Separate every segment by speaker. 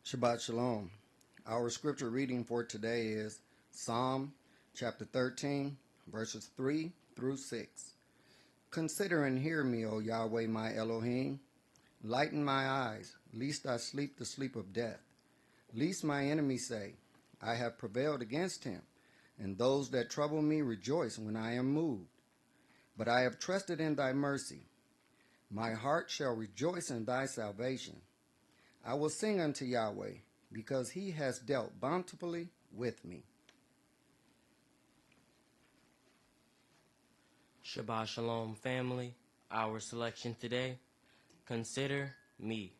Speaker 1: Shabbat Shalom. Our scripture reading for today is Psalm chapter 13, verses 3 through 6. Consider and hear me, O Yahweh my Elohim. Lighten my eyes, lest I sleep the sleep of death. Lest my enemies say, I have prevailed against him, and those that trouble me rejoice when I am moved. But I have trusted in thy mercy. My heart shall rejoice in thy salvation. I will sing unto Yahweh, because he has dealt bountifully with me.
Speaker 2: Shabbat Shalom, family. Our selection today, consider me.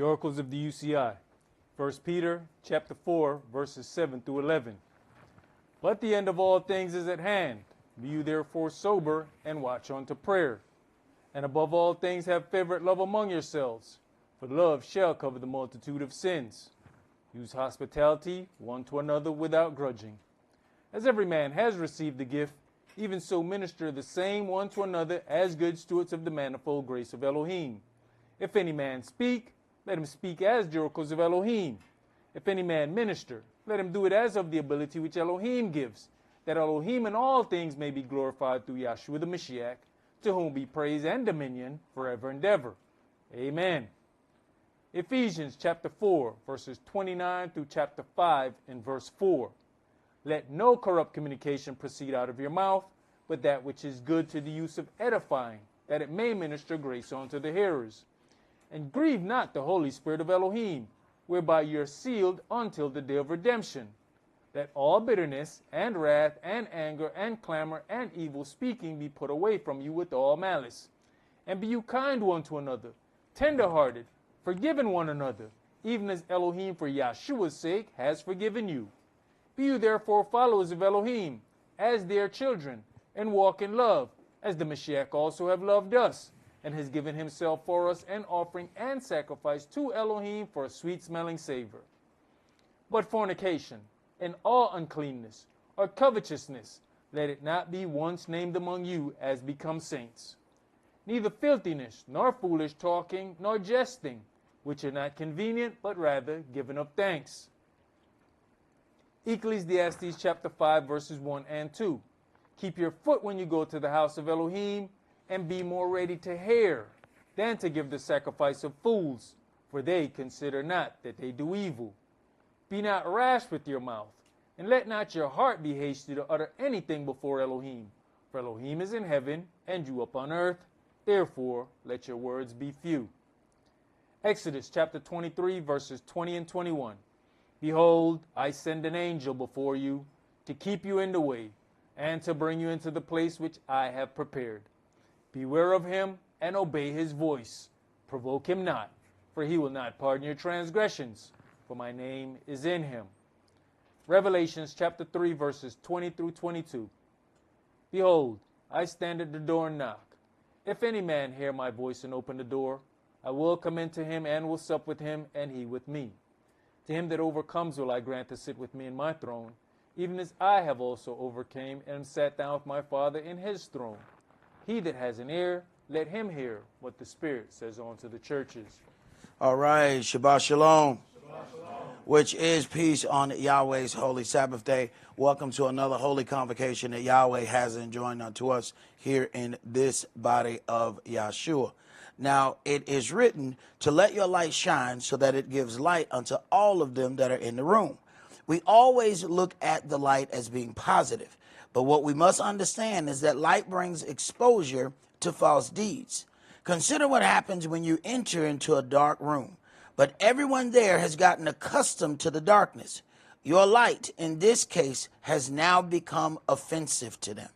Speaker 3: The oracles of the UCI. 1 Peter chapter 4, verses 7 through 11. But the end of all things is at hand. Be you therefore sober and watch unto prayer. And above all things have fervent love among yourselves, for love shall cover the multitude of sins. Use hospitality one to another without grudging. As every man has received the gift, even so minister the same one to another as good stewards of the manifold grace of Elohim. If any man speak, let him speak as the oracles of Elohim. If any man minister, let him do it as of the ability which Elohim gives, that Elohim in all things may be glorified through Yahshua the Mashiach, to whom be praise and dominion forever and ever. Amen. Ephesians chapter 4, verses 29 through chapter 5 and verse 4. Let no corrupt communication proceed out of your mouth, but that which is good to the use of edifying, that it may minister grace unto the hearers. And grieve not the Holy Spirit of Elohim, whereby ye are sealed until the day of redemption. Let all bitterness and wrath and anger and clamor and evil speaking be put away from you with all malice. And be you kind one to another, tender-hearted, forgiving one another, even as Elohim for Yahshua's sake has forgiven you. Be you therefore followers of Elohim, as their children, and walk in love, as the Mashiach also have loved us, and has given himself for us an offering and sacrifice to Elohim for a sweet-smelling savor. But fornication, and all uncleanness, or covetousness, let it not be once named among you as becomes saints. Neither filthiness, nor foolish talking, nor jesting, which are not convenient, but rather giving of thanks. Ecclesiastes chapter 5, verses 1 and 2. Keep your foot when you go to the house of Elohim, and be more ready to hear than to give the sacrifice of fools, for they consider not that they do evil. Be not rash with your mouth, and let not your heart be hasty to utter anything before Elohim. For Elohim is in heaven, and you upon earth. Therefore, let your words be few. Exodus chapter 23, verses 20 and 21. Behold, I send an angel before you, to keep you in the way, and to bring you into the place which I have prepared. Beware of him, and obey his voice. Provoke him not, for he will not pardon your transgressions, for my name is in him. Revelations chapter 3, verses 20 through 22. Behold, I stand at the door and knock. If any man hear my voice and open the door, I will come into him and will sup with him, and he with me. To him that overcomes will I grant to sit with me in my throne, even as I have also overcame and sat down with my Father in his throne. He that has an ear, let him hear what the Spirit says unto the churches.
Speaker 4: All right, Shabbat Shalom, which is peace on Yahweh's holy Sabbath day. Welcome to another holy convocation that Yahweh has enjoined unto us here in this body of Yahshua. Now, it is written to let your light shine so that it gives light unto all of them that are in the room. We always look at the light as being positive, but what we must understand is that light brings exposure to false deeds. Consider what happens when you enter into a dark room, but everyone there has gotten accustomed to the darkness. Your light, in this case, has now become offensive to them.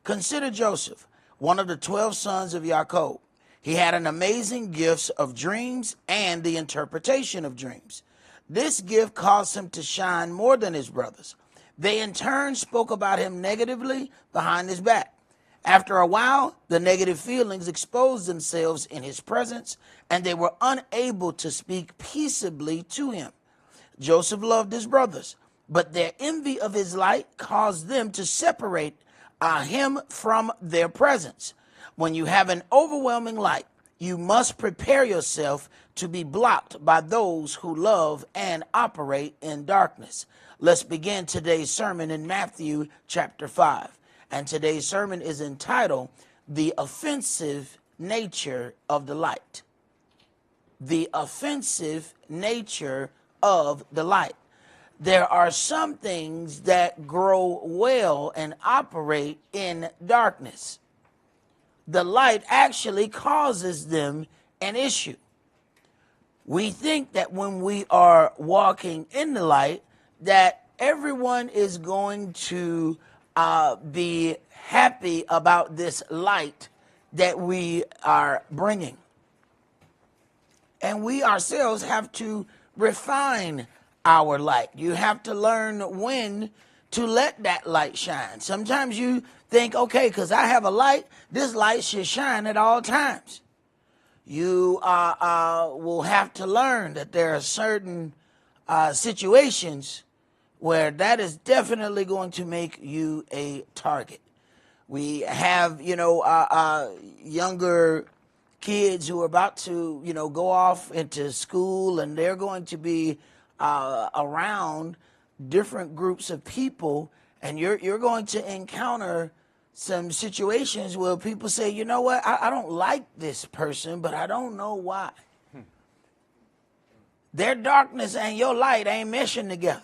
Speaker 4: Consider Joseph, one of the 12 sons of Jacob. He had an amazing gift of dreams and the interpretation of dreams. This gift caused him to shine more than his brothers. They in turn spoke about him negatively behind his back. After a while, the negative feelings exposed themselves in his presence, and they were unable to speak peaceably to him. Joseph loved his brothers, but their envy of his light caused them to separate him from their presence. When you have an overwhelming light, you must prepare yourself to be blocked by those who love and operate in darkness. Let's begin today's sermon in Matthew chapter 5. And today's sermon is entitled, The Offensive Nature of the Light. The offensive nature of the light. There are some things that grow well and operate in darkness. The light actually causes them an issue. We think that when we are walking in the light, that everyone is going to be happy about this light that we are bringing. and we ourselves have to refine our light. You have to learn when to let that light shine. Sometimes you think, okay, because I have a light, this light should shine at all times. You will have to learn that there are certain situations where that is definitely going to make you a target. We have, younger kids who are about to, go off into school, and they're going to be around different groups of people, and you're going to encounter some situations where people say, you know what, I don't like this person, but I don't know why. Their darkness and your light ain't meshing together.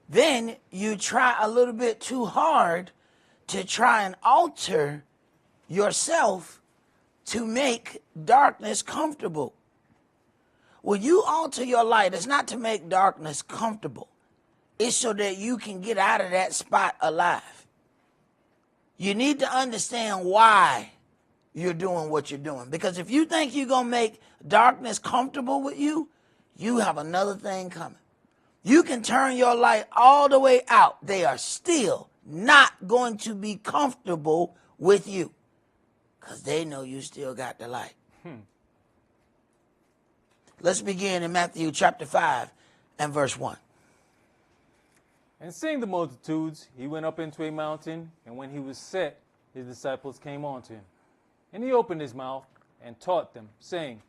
Speaker 4: Then you try a little bit too hard to try and alter yourself to make darkness comfortable. When you alter your light, it's not to make darkness comfortable. It's so that you can get out of that spot alive. You need to understand why you're doing what you're doing. Because if you think you're going to make darkness comfortable with you, you have another thing coming. You can turn your light all the way out. They are still not going to be comfortable with you because they know you still got the light. Let's begin in Matthew chapter 5 and verse 1.
Speaker 3: And seeing the multitudes, he went up into a mountain, and when he was set, his disciples came unto him. And he opened his mouth and taught them, saying,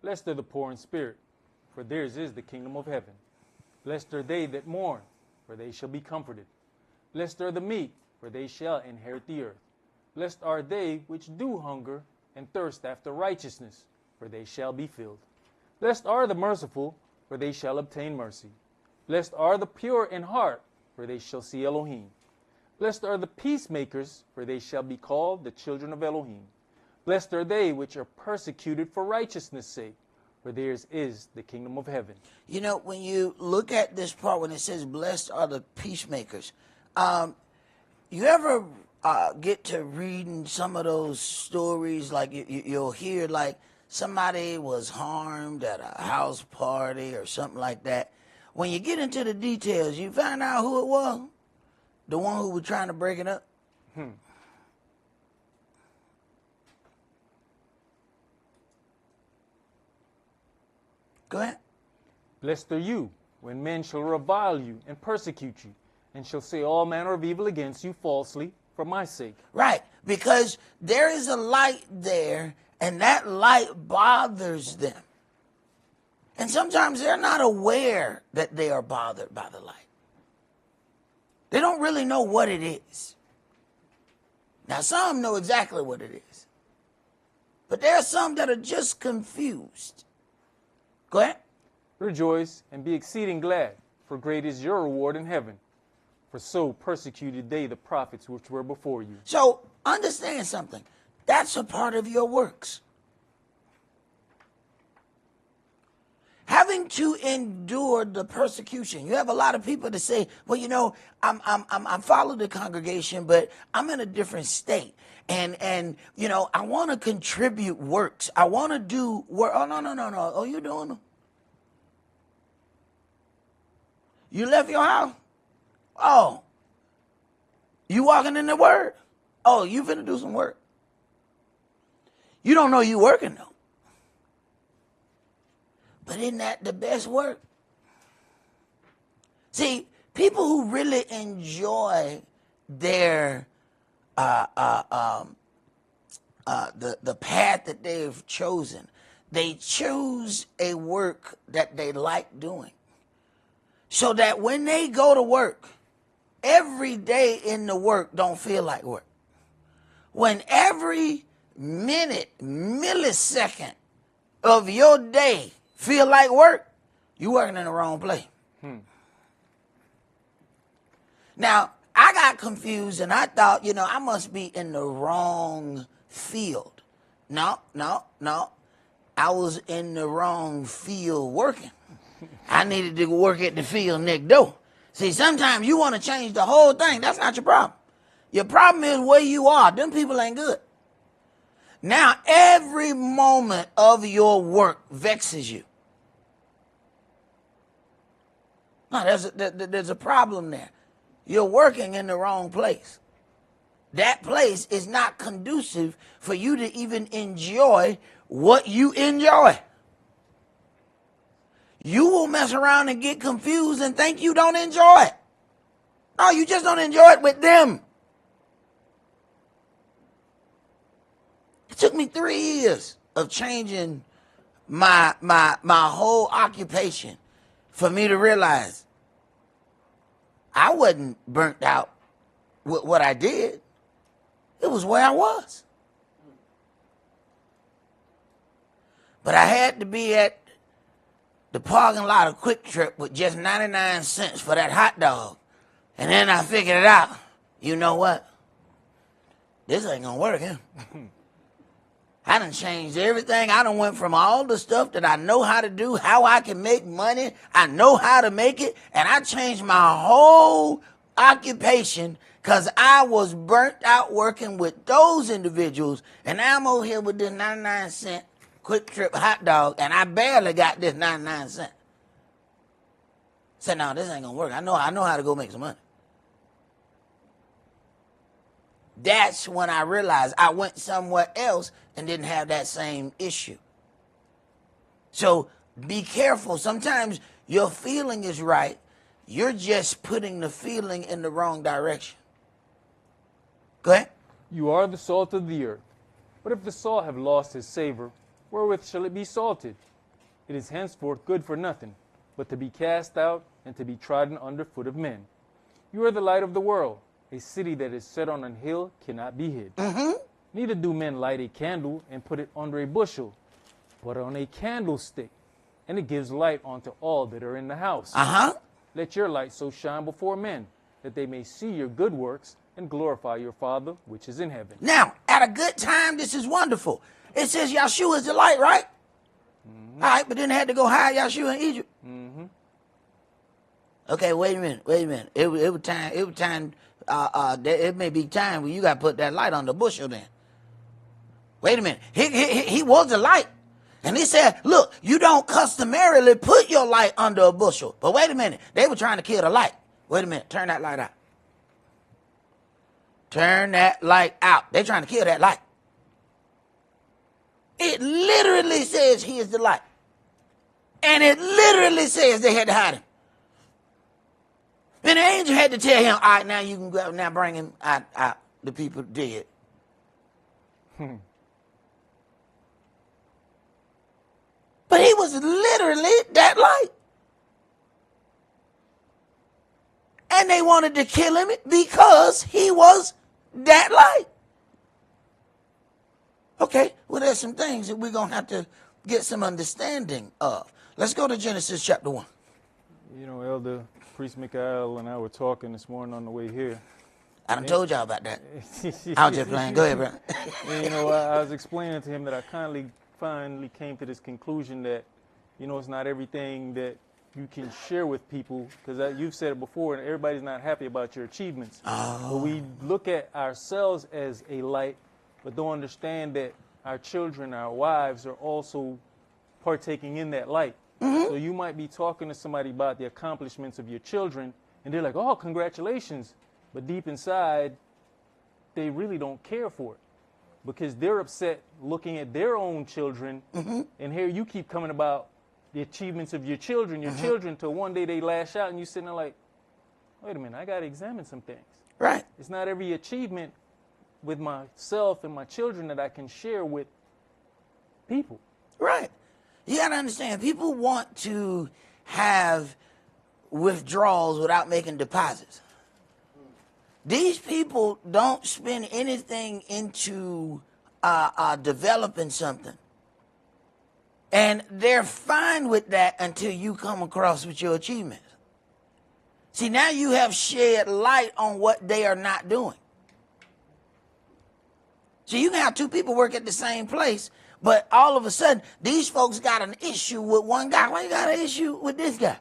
Speaker 3: Blessed are the poor in spirit, for theirs is the kingdom of heaven. Blessed are they that mourn, for they shall be comforted. Blessed are the meek, for they shall inherit the earth. Blessed are they which do hunger and thirst after righteousness, for they shall be filled. Blessed are the merciful, for they shall obtain mercy. Blessed are the pure in heart, for they shall see Elohim. Blessed are the peacemakers, for they shall be called the children of Elohim. Blessed are they which are persecuted for righteousness' sake, for theirs is the kingdom of heaven.
Speaker 4: You know, when you look at this part, when it says, blessed are the peacemakers, you ever get to reading some of those stories, like you'll hear like somebody was harmed at a house party or something like that. When you get into the details, you find out who it was, the one who was trying to break it up. Go ahead.
Speaker 3: Blessed are you when men shall revile you and persecute you, and shall say all manner of evil against you falsely for my sake.
Speaker 4: Right, because there is a light there, and that light bothers them. And sometimes they're not aware that they are bothered by the light. They don't really know what it is. Now, some know exactly what it is. But there are some that are just confused. Go ahead.
Speaker 3: Rejoice and be exceeding glad, for great is your reward in heaven. For so persecuted they the prophets which were before you.
Speaker 4: So understand something. That's a part of your works. Having to endure the persecution. You have a lot of people that say, well, you know, I follow the congregation, but I'm in a different state. And you know, I want to contribute works. I want to do work. Oh, no. Oh, you doing them? You left your house? Oh. You walking in the word? Oh, you finna do some work. You don't know you working though. But isn't that the best work? See, people who really enjoy their the path that they've chosen, they choose a work that they like doing. So that when they go to work, every day in the work don't feel like work. When every minute, millisecond of your day feel like work, you working in the wrong place. Now, I got confused and I thought, you know, I must be in the wrong field. No. I was in the wrong field working. I needed to work at the field next door. See, sometimes you want to change the whole thing. That's not your problem. Your problem is where you are. Them people ain't good. Now, every moment of your work vexes you. No, there's a problem there. You're working in the wrong place. That place is not conducive for you to even enjoy what you enjoy. You will mess around and get confused and think you don't enjoy it. No, you just don't enjoy it with them. It took me 3 years of changing my whole occupation for me to realize I wasn't burnt out with what I did. It was where I was. But I had to be at the parking lot of Quick Trip with just 99 cents for that hot dog. And then I figured it out. You know what? This ain't gonna work, huh? I done changed everything. I done went from all the stuff that I know how to do, how I can make money. I know how to make it. And I changed my whole occupation because I was burnt out working with those individuals. And now I'm over here with this 99 cent Quick Trip hot dog, and I barely got this 99 cent. Said, no, this ain't gonna work. I know how to go make some money. That's when I realized I went somewhere else and didn't have that same issue. So be careful. Sometimes your feeling is right. You're just putting the feeling in the wrong direction. Go ahead.
Speaker 3: You are the salt of the earth. But if the salt have lost his savor, wherewith shall it be salted? It is henceforth good for nothing, but to be cast out and to be trodden under foot of men. You are the light of the world. A city that is set on an hill cannot be hid. Neither do men light a candle and put it under a bushel, but on a candlestick, and it gives light unto all that are in the house. Let your light so shine before men, that they may see your good works and glorify your Father which is in heaven.
Speaker 4: Now, at a good time, this is wonderful. It says Yahshua is the light, right? All right, but then they had to go hide Yahshua in Egypt. Okay, wait a minute. It was time. It may be time when you got to put that light on the bushel then. Wait a minute. He was the light. And he said, look, you don't customarily put your light under a bushel. But wait a minute. They were trying to kill the light. Wait a minute. Turn that light out. Turn that light out. They're trying to kill that light. It literally says he is the light. And it literally says they had to hide him. And the angel had to tell him, all right, now you can go, now bring him out the people dead. But he was literally that light. And they wanted to kill him because he was that light. Okay, well, there's some things that we're going to have to get some understanding of. Let's go to Genesis chapter 1.
Speaker 3: You know, Elder Priest Mikael and I were talking this morning on the way here.
Speaker 4: I done told y'all about that. I was just playing. Go ahead, bro.
Speaker 3: And, you know, I was explaining to him that I finally came to this conclusion that, you know, it's not everything that you can share with people, because you've said it before, and everybody's not happy about your achievements. But we look at ourselves as a light, but don't understand that our children, our wives are also partaking in that light. So you might be talking to somebody about the accomplishments of your children, and they're like, oh, congratulations. But deep inside, they really don't care for it, because they're upset looking at their own children. And here you keep coming about the achievements of your children, till one day they lash out and you sitting there like, wait a minute, I got to examine some things.
Speaker 4: Right.
Speaker 3: It's not every achievement with myself and my children that I can share with people.
Speaker 4: Right. You got to understand, people want to have withdrawals without making deposits. These people don't spend anything into developing something. And they're fine with that until you come across with your achievements. See, now you have shed light on what they are not doing. So you can have two people work at the same place, but all of a sudden, these folks got an issue with one guy. Why you got an issue with this guy?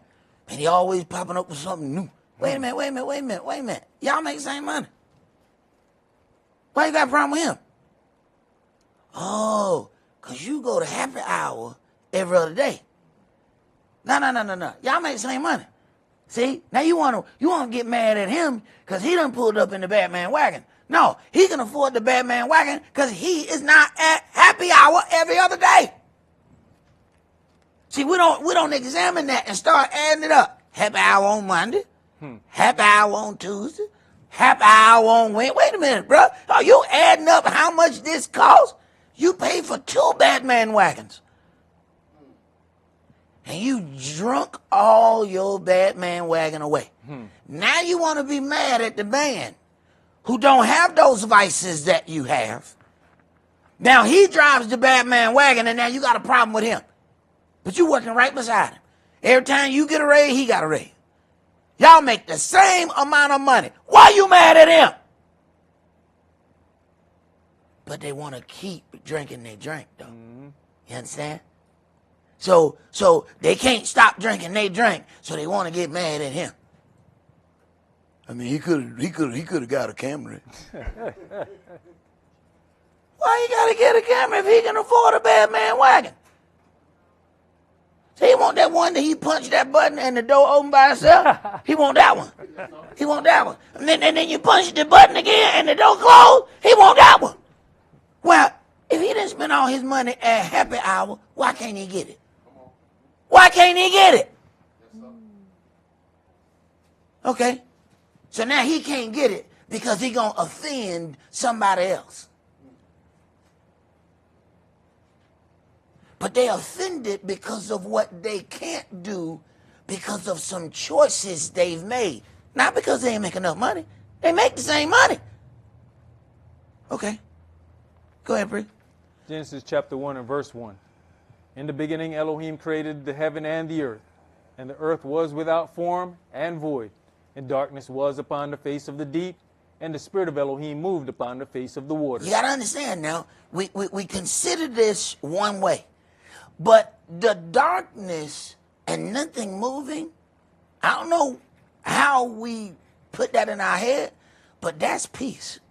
Speaker 4: And he always popping up with something new. Wait a minute. Y'all make the same money. Why you got a problem with him? Oh, because you go to happy hour every other day. No. Y'all make the same money. See? Now you want to get mad at him because he done pulled up in the Batman wagon. No, he can afford the Batman wagon because he is not at happy hour every other day. See, we don't examine that and start adding it up. Happy hour on Monday, happy hour on Tuesday, happy hour on Wednesday. Wait a minute, bro. Are you adding up how much this costs? You paid for 2 Batman wagons. And you drunk all your Batman wagon away. Now you want to be mad at the man who don't have those vices that you have. Now he drives the Batman wagon and now you got a problem with him. But you working right beside him. Every time you get a raise, he got a raise. Y'all make the same amount of money. Why you mad at him? But they want to keep drinking their drink, though. You understand? So they can't stop drinking they drink, so they want to get mad at him. I mean, he could have got a Camry. Why you gotta get a Camry if he can afford a Batman wagon? So he want that one that he punched that button and the door opened by itself? He want that one. He want that one. And then you punch the button again and the door closed? He want that one. Well, if he didn't spend all his money at happy hour, why can't he get it? Why can't he get it? Okay. So now he can't get it because he going to offend somebody else. But they offended because of what they can't do because of some choices they've made. Not because they ain't make enough money. They make the same money. Okay. Go ahead, Bree.
Speaker 3: Genesis chapter 1 and verse 1. In the beginning Elohim created the heaven and the earth was without form and void, and darkness was upon the face of the deep, and the Spirit of Elohim moved upon the face of the waters.
Speaker 4: You got to understand now, we consider this one way. But the darkness and nothing moving, I don't know how we put that in our head, but that's peace.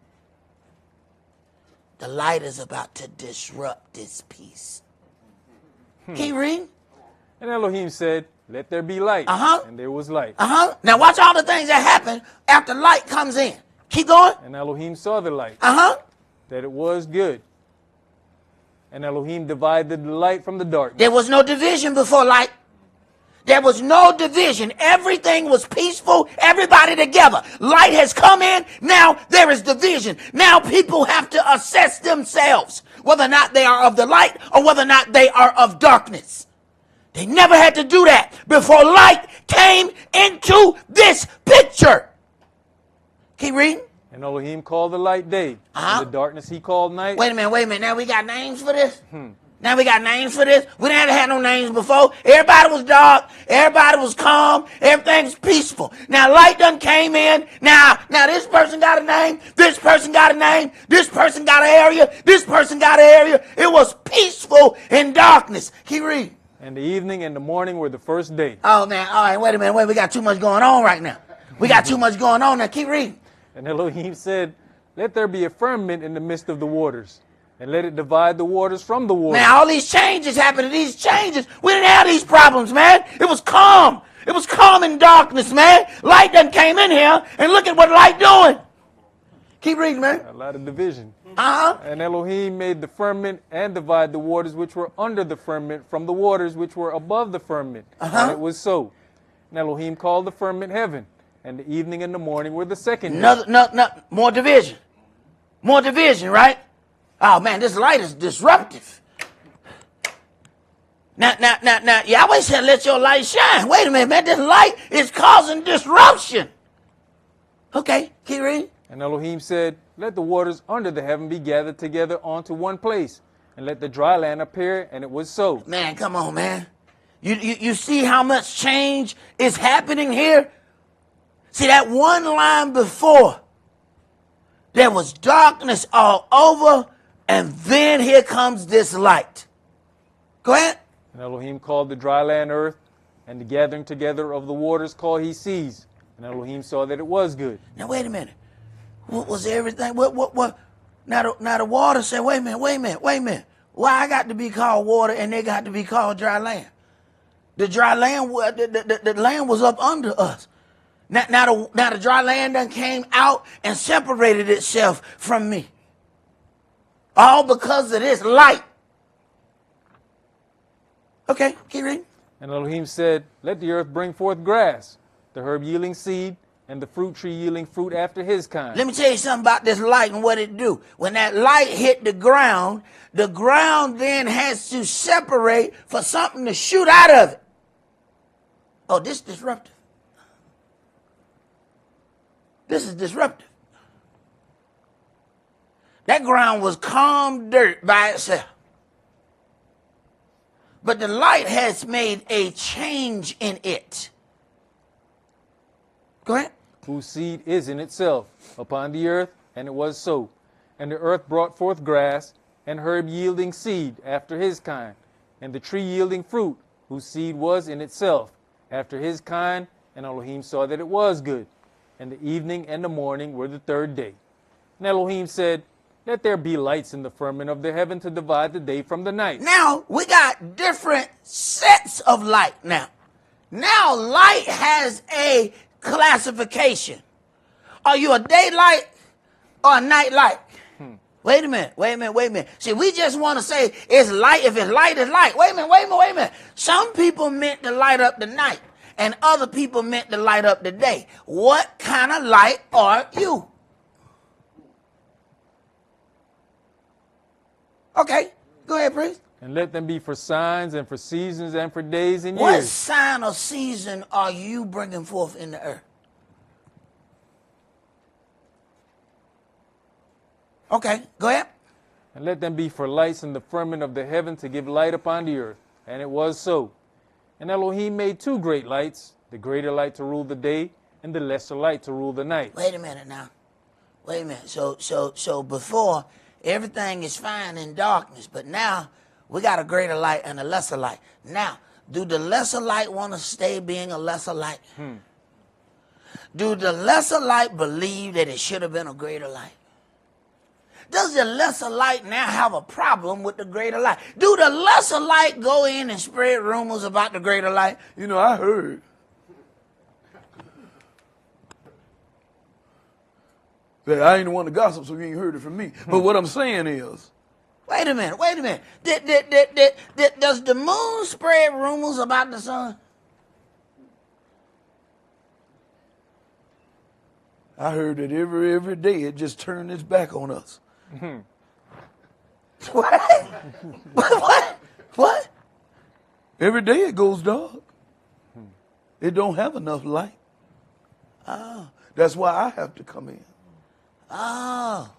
Speaker 4: The light is about to disrupt this peace. Keep reading.
Speaker 3: And Elohim said, let there be light. And there was light.
Speaker 4: Now watch all the things that happen after light comes in. Keep going.
Speaker 3: And Elohim saw the light. That it was good. And Elohim divided the light from the darkness.
Speaker 4: There was no division before light. There was no division. Everything was peaceful. Everybody together. Light has come in. Now there is division. Now people have to assess themselves whether or not they are of the light or whether or not they are of darkness. They never had to do that before light came into this picture. Keep reading.
Speaker 3: And Elohim called the light day. And the darkness he called night.
Speaker 4: Wait a minute. Now we got names for this? Now we got names for this? We didn't have no names before. Everybody was dark. Everybody was calm. Everything's peaceful. Now light done came in. Now this person got a name. This person got a name. This person got an area. This person got an area. It was peaceful in darkness. Keep reading.
Speaker 3: And the evening and the morning were the first day.
Speaker 4: Oh, man. All right, wait a minute. We got too much going on right now. We got too much going on now. Keep reading.
Speaker 3: And Elohim said, let there be a firmament in the midst of the waters, and let it divide the waters from the waters.
Speaker 4: Man, all these changes happened. These changes, we didn't have these problems, man. It was calm. It was calm in darkness, man. Light done came in here, and look at what light doing. Keep reading, man.
Speaker 3: A lot of division.
Speaker 4: Uh-huh.
Speaker 3: And Elohim made the firmament and divided the waters which were under the firmament from the waters which were above the firmament. And it was so. And Elohim called the firmament heaven, and the evening and the morning were the second day.
Speaker 4: More division. More division, right? Oh, man, this light is disruptive. Now, Yahweh said, let your light shine. Wait a minute, man, this light is causing disruption. Okay, keep reading.
Speaker 3: And Elohim said, let the waters under the heaven be gathered together onto one place, and let the dry land appear, and it was so.
Speaker 4: Man, come on, man. You see how much change is happening here? See, that one line before, there was darkness all over, and then here comes this light. Go ahead.
Speaker 3: And Elohim called the dry land earth, and the gathering together of the waters called he seas. And Elohim saw that it was good.
Speaker 4: Now, wait a minute. What was everything? What Now the water said, wait a minute. Why I got to be called water and they got to be called dry land? The dry land, the land was up under us. Now the dry land done came out and separated itself from me. All because of this light. Okay, keep reading.
Speaker 3: And Elohim said, let the earth bring forth grass, the herb yielding seed, and the fruit tree yielding fruit after his kind.
Speaker 4: Let me tell you something about this light and what it do. When that light hit the ground then has to separate for something to shoot out of it. Oh, this is disruptive. This is disruptive. That ground was calm dirt by itself. But the light has made a change in it. Go ahead.
Speaker 3: Whose seed is in itself upon the earth, and it was so. And the earth brought forth grass, and herb yielding seed after his kind, and the tree yielding fruit, whose seed was in itself after his kind. And Elohim saw that it was good. And the evening and the morning were the third day. And Elohim said, let there be lights in the firmament of the heaven to divide the day from the night.
Speaker 4: Now, we got different sets of light now. Now, light has a classification. Are you a daylight or a night light? Wait a minute. See, we just want to say it's light. If it's light, it's light. Wait a minute. Some people meant to light up the night, and other people meant to light up the day. What kind of light are you? Okay, go ahead, priest.
Speaker 3: And let them be for signs and for seasons and for days and
Speaker 4: What
Speaker 3: years.
Speaker 4: sign or season are you bringing forth in the earth? Okay, go ahead.
Speaker 3: And let them be for lights in the firmament of the heaven to give light upon the earth. And it was so. And Elohim made two great lights, the greater light to rule the day, and the lesser light to rule the night.
Speaker 4: Wait a minute now. So before, everything is fine in darkness, but now we got a greater light and a lesser light. Now, do the lesser light want to stay being a lesser light? Do the lesser light believe that it should have been a greater light? Does the lesser light now have a problem with the greater light? Do the lesser light go in and spread rumors about the greater light? You know, I heard. I ain't the one to gossip, so you ain't heard it from me. But what I'm saying is, wait a minute. Does the moon spread rumors about the sun? I heard that every day it just turned its back on us. What? Every day it goes dark. It don't have enough light. Oh. That's why I have to come in. Oh.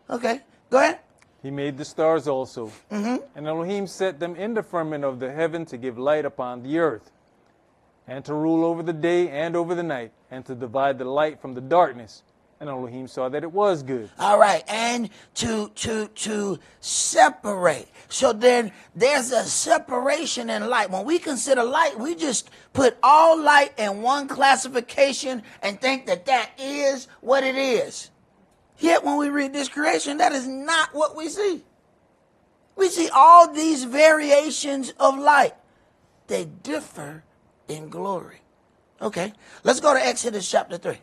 Speaker 4: Okay, go ahead.
Speaker 3: He made the stars also. And Elohim set them in the firmament of the heaven to give light upon the earth, and to rule over the day and over the night, and to divide the light from the darkness. And Elohim saw that it was good.
Speaker 4: All right, and to separate. So then there's a separation in light. When we consider light, we just put all light in one classification and think that that is what it is. Yet when we read this creation, that is not what we see. We see all these variations of light. They differ in glory. Okay, let's go to Exodus chapter 3.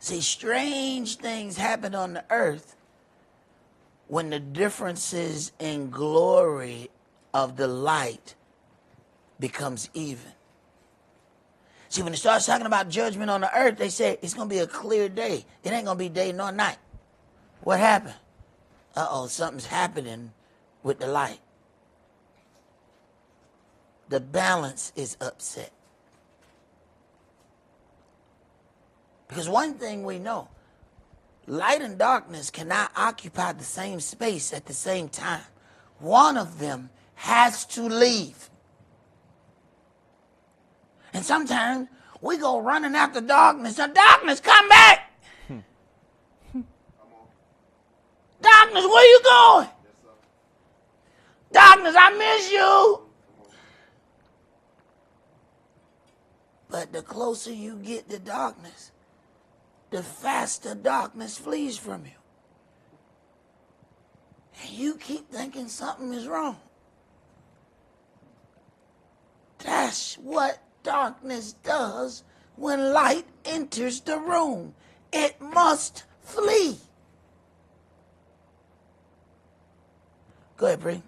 Speaker 4: See, strange things happen on the earth when the differences in glory of the light becomes even. See, when it starts talking about judgment on the earth, they say it's going to be a clear day. It ain't going to be day nor night. What happened? Something's happening with the light. The balance is upset. Because one thing we know, light and darkness cannot occupy the same space at the same time. One of them has to leave. And sometimes we go running after darkness. Now, darkness, come back! Darkness, where you going? Darkness, I miss you. But the closer you get to darkness, the faster darkness flees from you. And you keep thinking something is wrong. That's what darkness does when light enters the room. It must flee. Go ahead, Bree.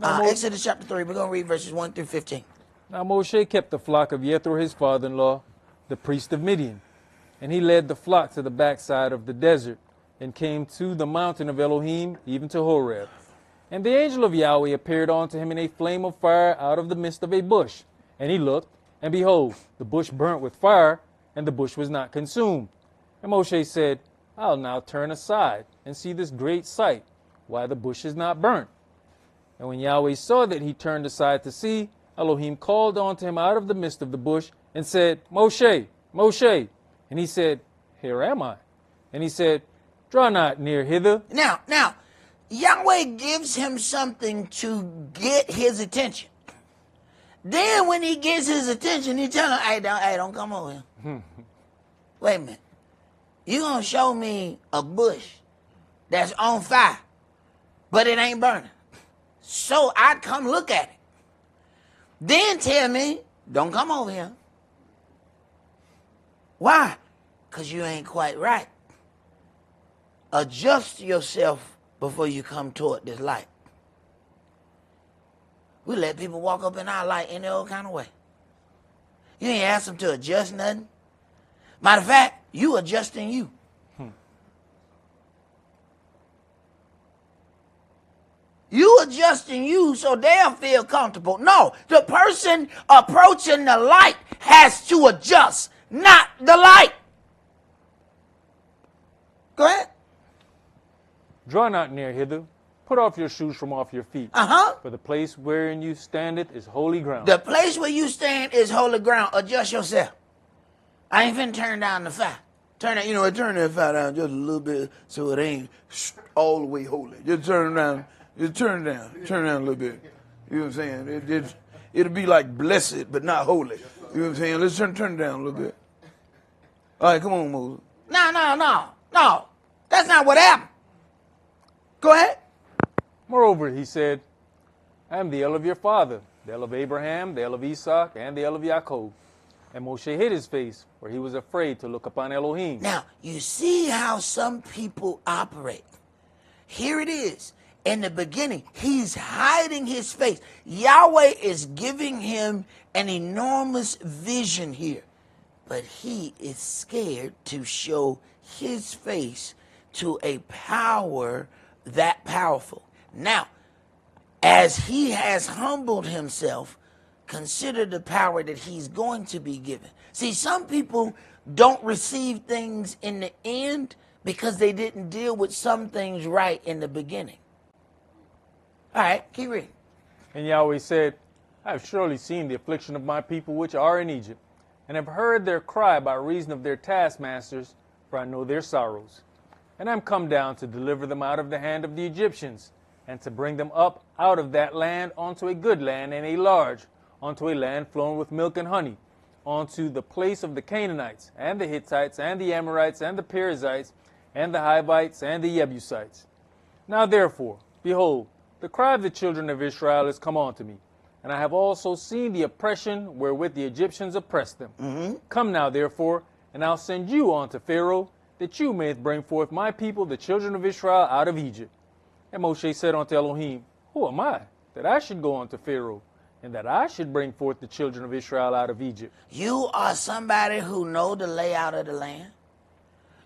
Speaker 4: Exodus chapter 3, we're going to read verses 1 through 15.
Speaker 3: Now Moshe kept the flock of Jethro his father-in-law, the priest of Midian. And he led the flock to the backside of the desert, and came to the mountain of Elohim, even to Horeb. And the angel of Yahweh appeared unto him in a flame of fire out of the midst of a bush. And he looked, and behold, the bush burnt with fire, and the bush was not consumed. And Moshe said, I'll now turn aside, and see this great sight, why the bush is not burnt. And when Yahweh saw that he turned aside to see, Elohim called unto him out of the midst of the bush, and said, Moshe, Moshe. And he said, Here am I. And he said, Draw not near hither.
Speaker 4: Now, Yahweh gives him something to get his attention. Then when he gets his attention, he tells him, hey, don't come over here. Wait a minute. You're going to show me a bush that's on fire, but it ain't burning. So I come look at it. Then tell me, don't come over here. Why? Because you ain't quite right. Adjust yourself before you come toward this light. We let people walk up in our light any old kind of way. You ain't ask them to adjust nothing. Matter of fact, you adjusting you. You adjusting you so they'll feel comfortable. No, the person approaching the light has to adjust, not the light. Go ahead.
Speaker 3: Draw not near hither. Put off your shoes from off your feet. For the place wherein you standeth is holy ground.
Speaker 4: The place where you stand is holy ground. Adjust yourself. I ain't finna turn down the fire. Turn that fire down just a little bit so it ain't all the way holy. Just turn it down. Just turn it down. Turn it down a little bit. You know what I'm saying? It'll be like blessed, but not holy. You know what I'm saying? Let's turn it down a little bit. All right, come on, Moses. No. That's not what happened. Go ahead.
Speaker 3: Moreover, he said, I am the El of your father, the El of Abraham, the El of Esaac, and the El of Jacob. And Moshe hid his face, for he was afraid to look upon Elohim.
Speaker 4: Now, you see how some people operate. Here it is. In the beginning, he's hiding his face. Yahweh is giving him an enormous vision here. But he is scared to show his face to a power that powerful. Now, as he has humbled himself, consider the power that he's going to be given. See, some people don't receive things in the end because they didn't deal with some things right in the beginning. All right, keep reading.
Speaker 3: And Yahweh said, I have surely seen the affliction of my people which are in Egypt, and have heard their cry by reason of their taskmasters, for I know their sorrows. And I am come down to deliver them out of the hand of the Egyptians, and to bring them up out of that land onto a good land and a large, onto a land flowing with milk and honey, onto the place of the Canaanites, and the Hittites, and the Amorites, and the Perizzites, and the Hivites, and the Jebusites. Now therefore, behold, the cry of the children of Israel is come unto me, and I have also seen the oppression wherewith the Egyptians oppressed them. Come now therefore, and I'll send you unto Pharaoh, that you mayest bring forth my people, the children of Israel, out of Egypt. And Moshe said unto Elohim, Who am I, that I should go unto Pharaoh, and that I should bring forth the children of Israel out of Egypt?
Speaker 4: You are somebody who know the layout of the land.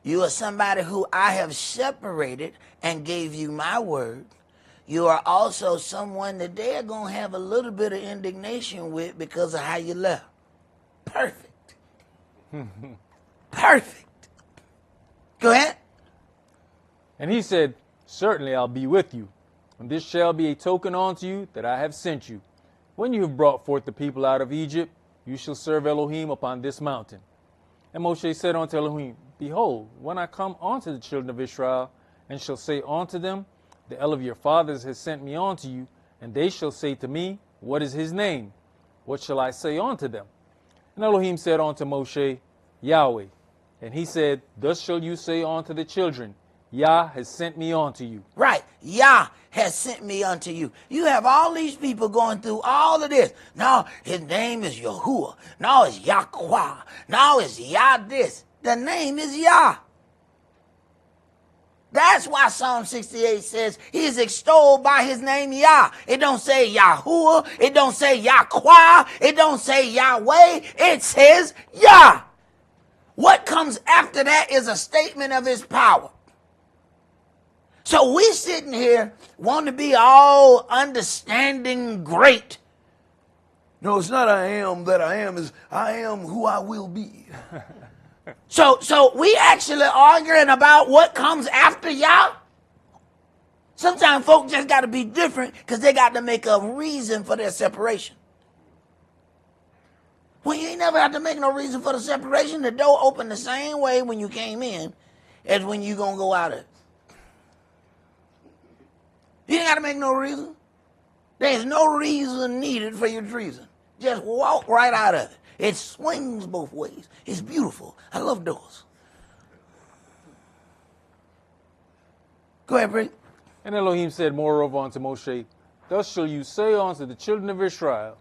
Speaker 4: You are somebody who I have separated and gave you my word. You are also someone that they're going to have a little bit of indignation with because of how you left. Perfect. Perfect. Go ahead.
Speaker 3: And he said, Certainly I'll be with you, and this shall be a token unto you that I have sent you. When you have brought forth the people out of Egypt, you shall serve Elohim upon this mountain. And Moshe said unto Elohim, Behold, when I come unto the children of Israel, and shall say unto them, The El of your fathers has sent me unto you, and they shall say to me, What is his name? What shall I say unto them? And Elohim said unto Moshe, Yahweh. And he said, Thus shall you say unto the children, Yah has sent me unto you.
Speaker 4: Right. Yah has sent me unto you. You have all these people going through all of this. Now his name is Yahuwah. Now it's Yahweh. Now it's Yah this. The name is Yah. That's why Psalm 68 says he is extolled by his name Yah. It don't say Yahuwah. It don't say Yahweh. It don't say Yahweh. It says Yah. What comes after that is a statement of his power. So we sitting here want to be all understanding great. No, it's not I am that I am, is I am who I will be. So we actually arguing about what comes after Yah. Sometimes folk just got to be different because they got to make a reason for their separation. Well, you ain't never have to make no reason for the separation. The door opened the same way when you came in as when you going to go out of it. You ain't got to make no reason. There's no reason needed for your treason. Just walk right out of it. It swings both ways. It's beautiful. I love doors. Go ahead, Bree.
Speaker 3: And Elohim said moreover unto Moshe, Thus shall you say unto the children of Israel,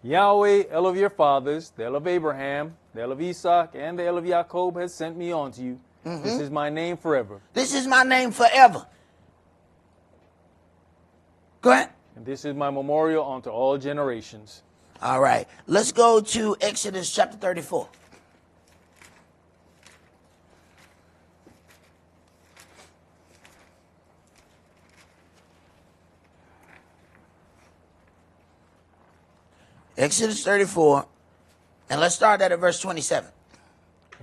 Speaker 3: Yahweh, El of your fathers, the El of Abraham, the El of Esaac, and the El of Jacob has sent me unto you. This is my name forever.
Speaker 4: This is my name forever. Go ahead.
Speaker 3: And this is my memorial unto all generations.
Speaker 4: All right. Let's go to Exodus chapter 34. Exodus 34, and let's start at verse 27.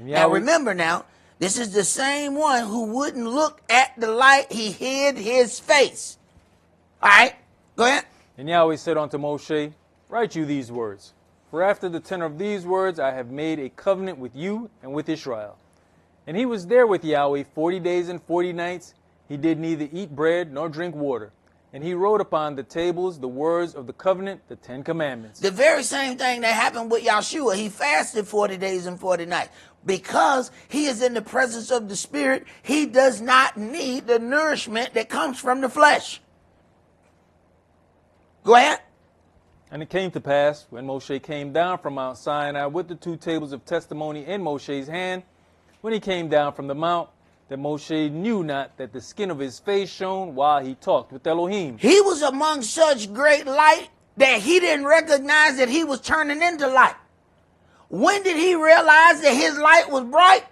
Speaker 4: Now remember now, this is the same one who wouldn't look at the light. He hid his face. All right, go ahead.
Speaker 3: And Yahweh said unto Moshe, Write you these words. For after the tenor of these words I have made a covenant with you and with Israel. And he was there with Yahweh 40 days and 40 nights. He did neither eat bread nor drink water. And he wrote upon the tables the words of the covenant, the 10 commandments.
Speaker 4: The very same thing that happened with Yahshua. He fasted 40 days and 40 nights. Because he is in the presence of the Spirit, he does not need the nourishment that comes from the flesh. Go ahead.
Speaker 3: And it came to pass, when Moshe came down from Mount Sinai with the 2 tables of testimony in Moshe's hand, when he came down from the mount, that Moshe knew not that the skin of his face shone while he talked with Elohim.
Speaker 4: He was among such great light that he didn't recognize that he was turning into light. When did he realize that his light was bright?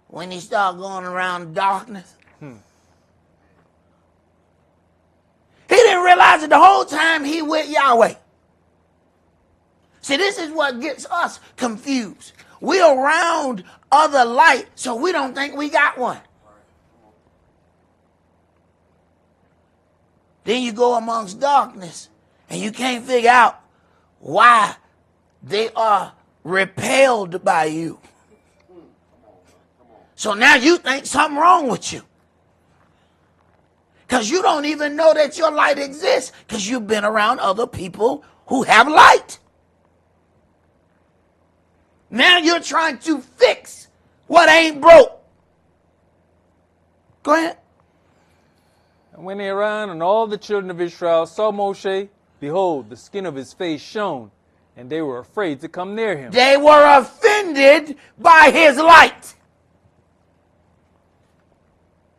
Speaker 4: When he started going around darkness. He didn't realize it the whole time he with Yahweh. See, this is what gets us confused. We're around other light, so we don't think we got one. Then you go amongst darkness, and you can't figure out why they are repelled by you. So now you think something wrong with you. Because you don't even know that your light exists because you've been around other people who have light. Now you're trying to fix what ain't broke. Go ahead.
Speaker 3: And when they ran and all the children of Israel saw Moshe, behold, the skin of his face shone, and they were afraid to come near him.
Speaker 4: They were offended by his light.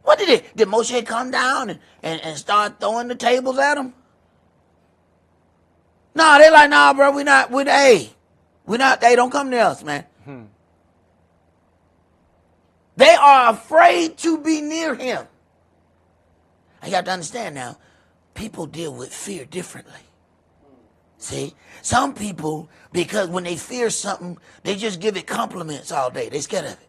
Speaker 4: What did it? Did Moshe come down and start throwing the tables at him? No, they like, nah, bro, we're not, hey, don't come near us, man. They are afraid to be near him. You have to understand now, people deal with fear differently. See, some people, because when they fear something, they just give it compliments all day. They're scared of it.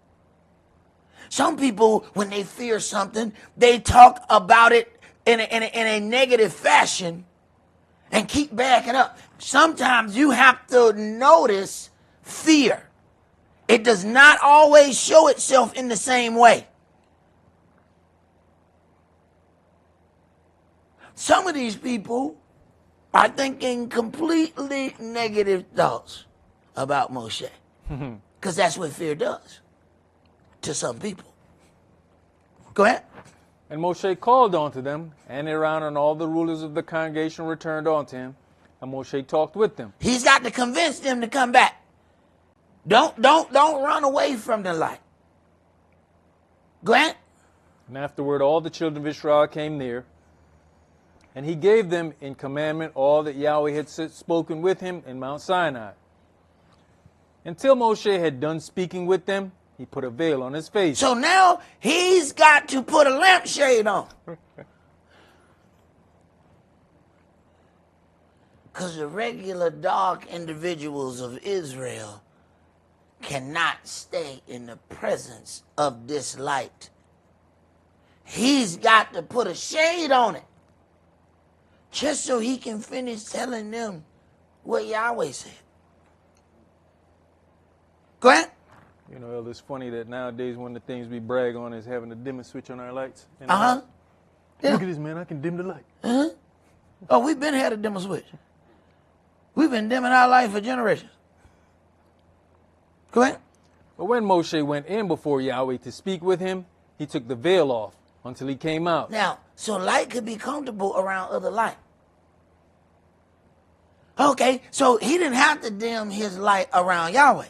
Speaker 4: Some people, when they fear something, they talk about it in a negative fashion and keep backing up. Sometimes you have to notice fear. It does not always show itself in the same way. Some of these people are thinking completely negative thoughts about Moshe. Because that's what fear does to some people. Go ahead.
Speaker 3: And Moshe called unto them, and Aaron and all the rulers of the congregation returned unto him, and Moshe talked with them.
Speaker 4: He's got to convince them to come back. Don't run away from the light. Go ahead.
Speaker 3: And afterward all the children of Israel came near, and he gave them in commandment all that Yahweh had spoken with him in Mount Sinai. Until Moshe had done speaking with them, he put a veil on his face.
Speaker 4: So now he's got to put a lampshade on. Because the regular dark individuals of Israel cannot stay in the presence of this light. He's got to put a shade on it just so he can finish telling them what Yahweh said. Go ahead.
Speaker 3: You know, Elder, it's funny that nowadays one of the things we brag on is having a dimmer switch on our lights.
Speaker 4: Uh-huh. Yeah.
Speaker 3: Look at this, man. I can dim the light.
Speaker 4: Uh-huh. Oh, we've been had a dimmer switch. We've been dimming our light for generations. Go ahead.
Speaker 3: But when Moshe went in before Yahweh to speak with him, he took the veil off until he came out.
Speaker 4: Now, so light could be comfortable around other light. Okay, so he didn't have to dim his light around Yahweh.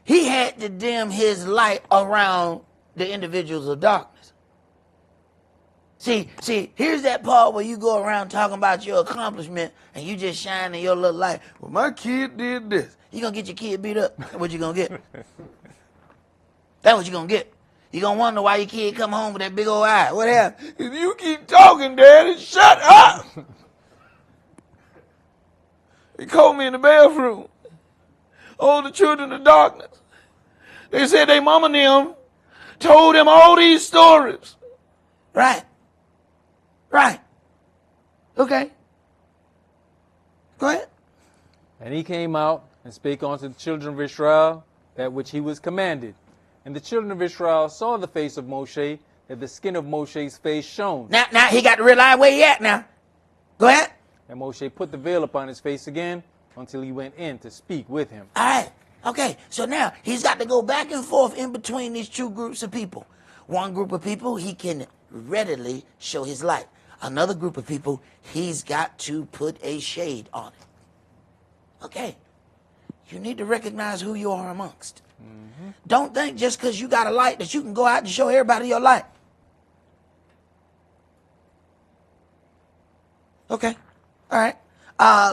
Speaker 4: He had to dim his light around the individuals of darkness. See, here's that part where you go around talking about your accomplishment and you just shining your little light. Well, my kid did this. You gonna get your kid beat up. That's what you gonna get. That's what you gonna get. You gonna wonder why your kid come home with that big old eye. What happened? If you keep talking, Daddy, shut up. He called me in the bathroom. All the children of darkness. They said they mama and them told them all these stories. Right. Right. Okay. Go ahead.
Speaker 3: And he came out and spake unto the children of Israel that which he was commanded. And the children of Israel saw the face of Moshe, that the skin of Moshe's face shone.
Speaker 4: Now he got to realize where he at now. Go ahead.
Speaker 3: And Moshe put the veil upon his face again until he went in to speak with him.
Speaker 4: All right. Okay. So now he's got to go back and forth in between these two groups of people. One group of people, he can readily show his light. Another group of people, he's got to put a shade on it. Okay. You need to recognize who you are amongst. Mm-hmm. Don't think just because you got a light that you can go out and show everybody your light. Okay. All right.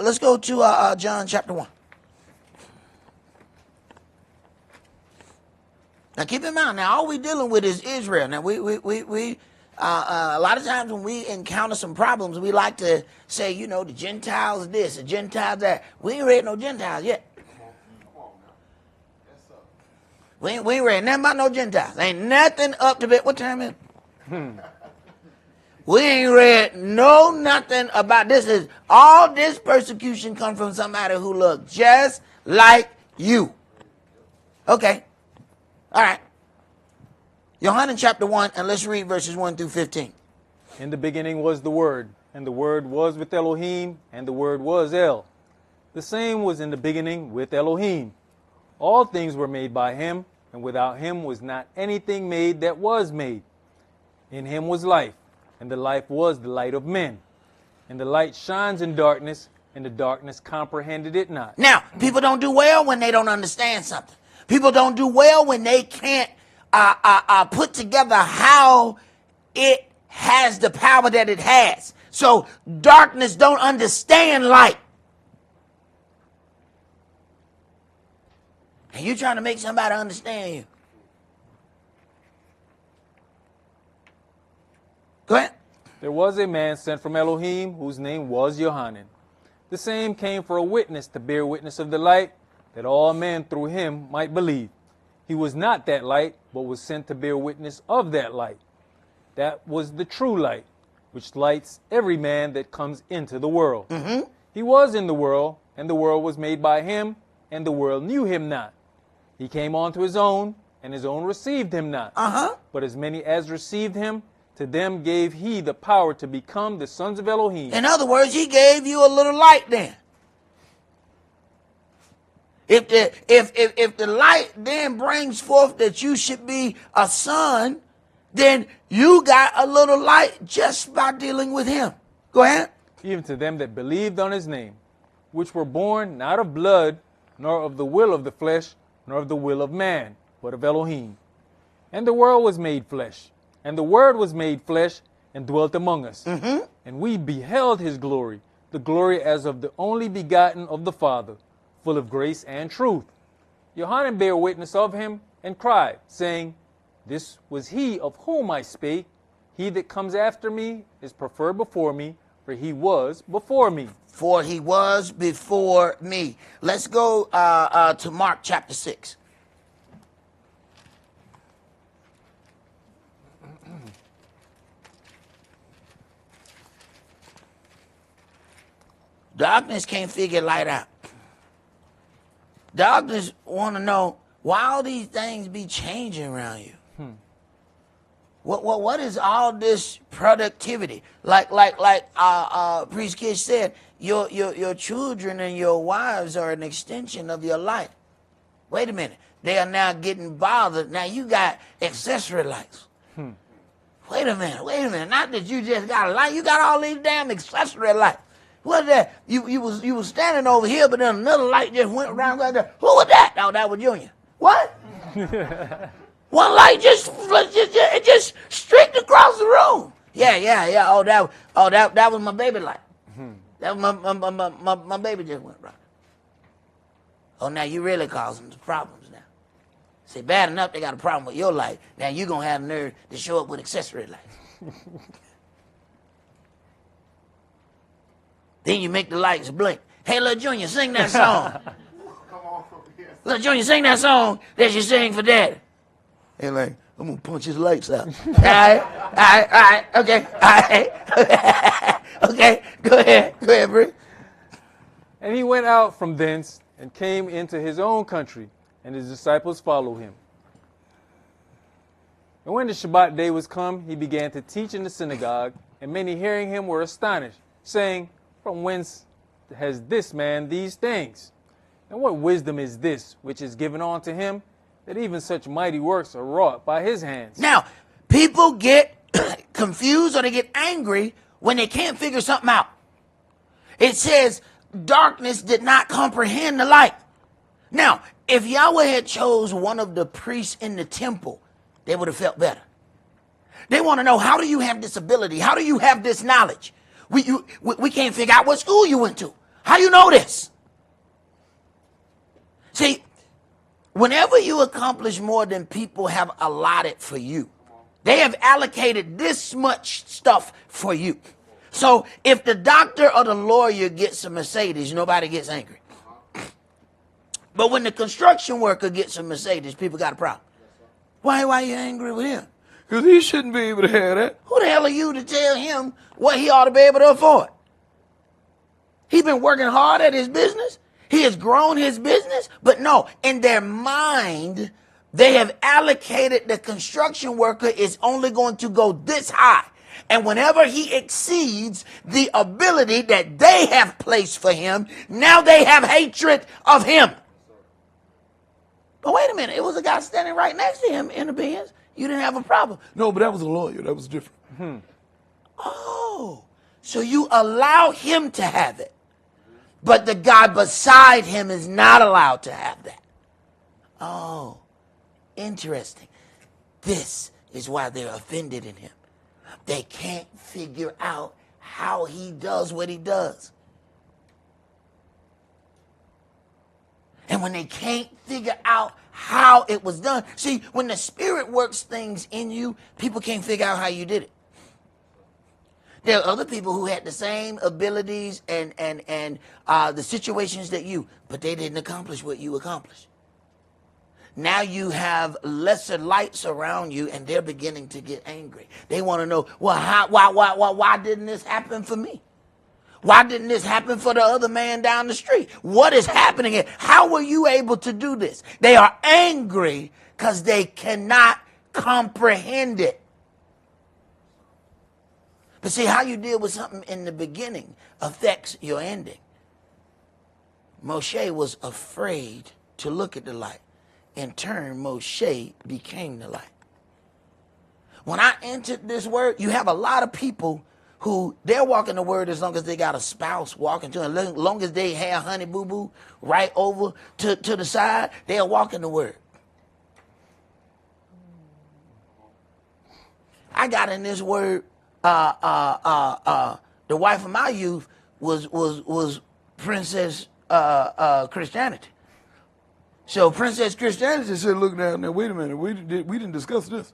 Speaker 4: Let's go to John chapter 1. Now keep in mind, now all we're dealing with is Israel. Now we a lot of times when we encounter some problems, we like to say, you know, the Gentiles this, the Gentiles that. We ain't read no Gentiles yet. We ain't read nothing about no Gentiles. Ain't nothing up to bit. What time is it? We ain't read nothing about this. Is all this persecution come from somebody who looked just like you. Okay. All right. Yohanan chapter 1, and let's read verses 1 through 15.
Speaker 3: In the beginning was the Word, and the Word was with Elohim, and the Word was El. The same was in the beginning with Elohim. All things were made by him, and without him was not anything made that was made. In him was life, and the life was the light of men. And the light shines in darkness, and the darkness comprehended it not.
Speaker 4: Now, people don't do well when they don't understand something. People don't do well when they can't put together how it has the power that it has. So darkness don't understand light. And you're trying to make somebody understand you. Go ahead.
Speaker 3: There was a man sent from Elohim, whose name was Yohanan. The same came for a witness, to bear witness of the light, that all men through him might believe. He was not that light, but was sent to bear witness of that light. That was the true light, which lights every man that comes into the world. Mm-hmm. He was in the world, and the world was made by him, and the world knew him not. He came unto his own, and his own received him not. But as many as received him, to them gave he the power to become the sons of Elohim.
Speaker 4: In other words, he gave you a little light then. If the light then brings forth that you should be a son, then you got a little light just by dealing with him. Go ahead.
Speaker 3: Even to them that believed on his name, which were born not of blood, nor of the will of the flesh, nor of the will of man, but of Elohim. And the world was made flesh, and the Word was made flesh, and dwelt among us. And we beheld his glory, the glory as of the only begotten of the Father, full of grace and truth. Johannes bare witness of him, and cried, saying, This was he of whom I spake. He that comes after me is preferred before me, for he was before me.
Speaker 4: For he was before me. Let's go to Mark chapter 6. Darkness can't figure light out. Darkness want to know why all these things be changing around you. What is all this productivity? Like Priest Kid said, your children and your wives are an extension of your life. Wait a minute. They are now getting bothered. Now you got accessory lights. Wait a minute. Not that you just got a light. You got all these damn accessory lights. What is that? You was standing over here, but then another light just went around right there. Who was that? Oh, that was Junior. What? One light just streaked across the room. Yeah. Oh, that was my baby light. That was my baby just went right. Oh, now you really causing some problems now. See, bad enough they got a problem with your light. Now you gonna have nerve to show up with accessory lights. Then you make the lights blink. Hey, little Junior, sing that song. Little Junior, sing that song that you sing for Daddy. Hey, like, I'm going to punch his lights out. All right, okay, all right. Okay, go ahead, Bree.
Speaker 3: And he went out from thence, and came into his own country, and his disciples followed him. And when the Shabbat day was come, he began to teach in the synagogue, and many hearing him were astonished, saying, From whence has this man these things? And what wisdom is this which is given unto him, that even such mighty works are wrought by his hands?
Speaker 4: Now, people get confused or they get angry when they can't figure something out. It says, darkness did not comprehend the light. Now, if Yahweh had chose one of the priests in the temple, they would have felt better. They want to know, how do you have this ability? How do you have this knowledge? We can't figure out what school you went to. How you know this? See, whenever you accomplish more than people have allotted for you, they have allocated this much stuff for you. So if the doctor or the lawyer gets a Mercedes, nobody gets angry. But when the construction worker gets a Mercedes, people got a problem. Why are you angry with him? Because he shouldn't be able to have that. Who the hell are you to tell him what he ought to be able to afford? He's been working hard at his business. He has grown his business. But no, in their mind, they have allocated the construction worker is only going to go this high. And whenever he exceeds the ability that they have placed for him, now they have hatred of him. But wait a minute, it was a guy standing right next to him in the Benz. You didn't have a problem. No, but that was a lawyer. That was different. Oh, so you allow him to have it, but the guy beside him is not allowed to have that. Oh, interesting. This is why they're offended in him. They can't figure out how he does what he does. And when they can't figure out how it was done, see, when the Spirit works things in you, people can't figure out how you did it. There are other people who had the same abilities and the situations that you, but they didn't accomplish what you accomplished. Now you have lesser lights around you, and they're beginning to get angry. They want to know, well, why didn't this happen for me? Why didn't this happen for the other man down the street? What is happening here? How were you able to do this? They are angry because they cannot comprehend it. But see, how you deal with something in the beginning affects your ending. Moshe was afraid to look at the light. In turn, Moshe became the light. When I entered this word, you have a lot of people who they're walking the word as long as they got a spouse walking to them. As long as they have honey boo boo right over to the side, they're walking the word. I got in this word. The wife of my youth was Princess Christianity. So Princess Christianity said, "Look down there. Wait a minute. We didn't discuss this."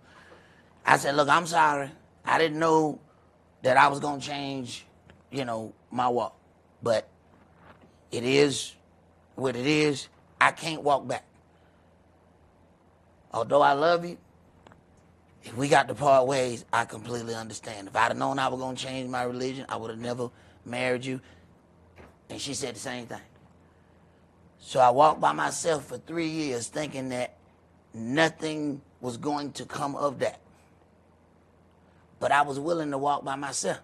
Speaker 4: I said, "Look, I'm sorry. I didn't know that I was gonna change, my walk. But it is what it is. I can't walk back. Although I love you, if we got to part ways, I completely understand. If I'd have known I was going to change my religion, I would have never married you." And she said the same thing. So I walked by myself for 3 years thinking that nothing was going to come of that. But I was willing to walk by myself.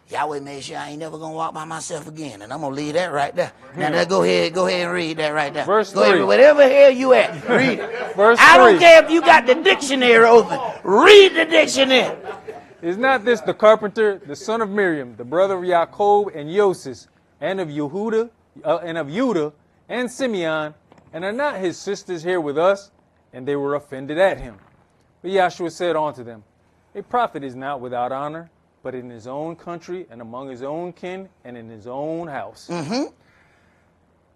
Speaker 4: Yahweh made sure I ain't never going to walk by myself again. And I'm going to leave that right there. Now, go ahead and read that right there.
Speaker 3: Verse
Speaker 4: go
Speaker 3: 3.
Speaker 4: ahead, whatever hell you at, read it.
Speaker 3: Verse
Speaker 4: I
Speaker 3: 3.
Speaker 4: don't care if you got the dictionary open. Read the dictionary.
Speaker 3: Is not this the carpenter, the son of Miriam, the brother of Jacob and Joses, and of Yehuda, and Simeon, and are not his sisters here with us? And they were offended at him. But Yahshua said unto them, A prophet is not without honor, but in his own country and among his own kin and in his own house.
Speaker 4: Mm-hmm.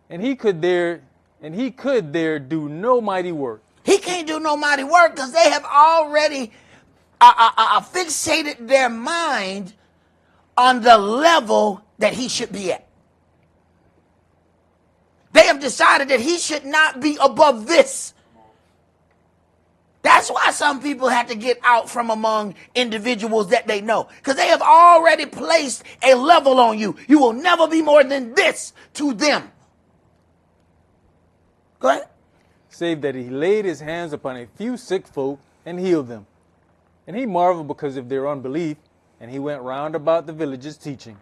Speaker 3: And he could there do no mighty work.
Speaker 4: He can't do no mighty work because they have already fixated their mind on the level that he should be at. They have decided that he should not be above this. That's why some people have to get out from among individuals that they know, because they have already placed a level on you. You will never be more than this to them. Go ahead.
Speaker 3: Save that he laid his hands upon a few sick folk and healed them. And he marveled because of their unbelief, and he went round about the villages teaching.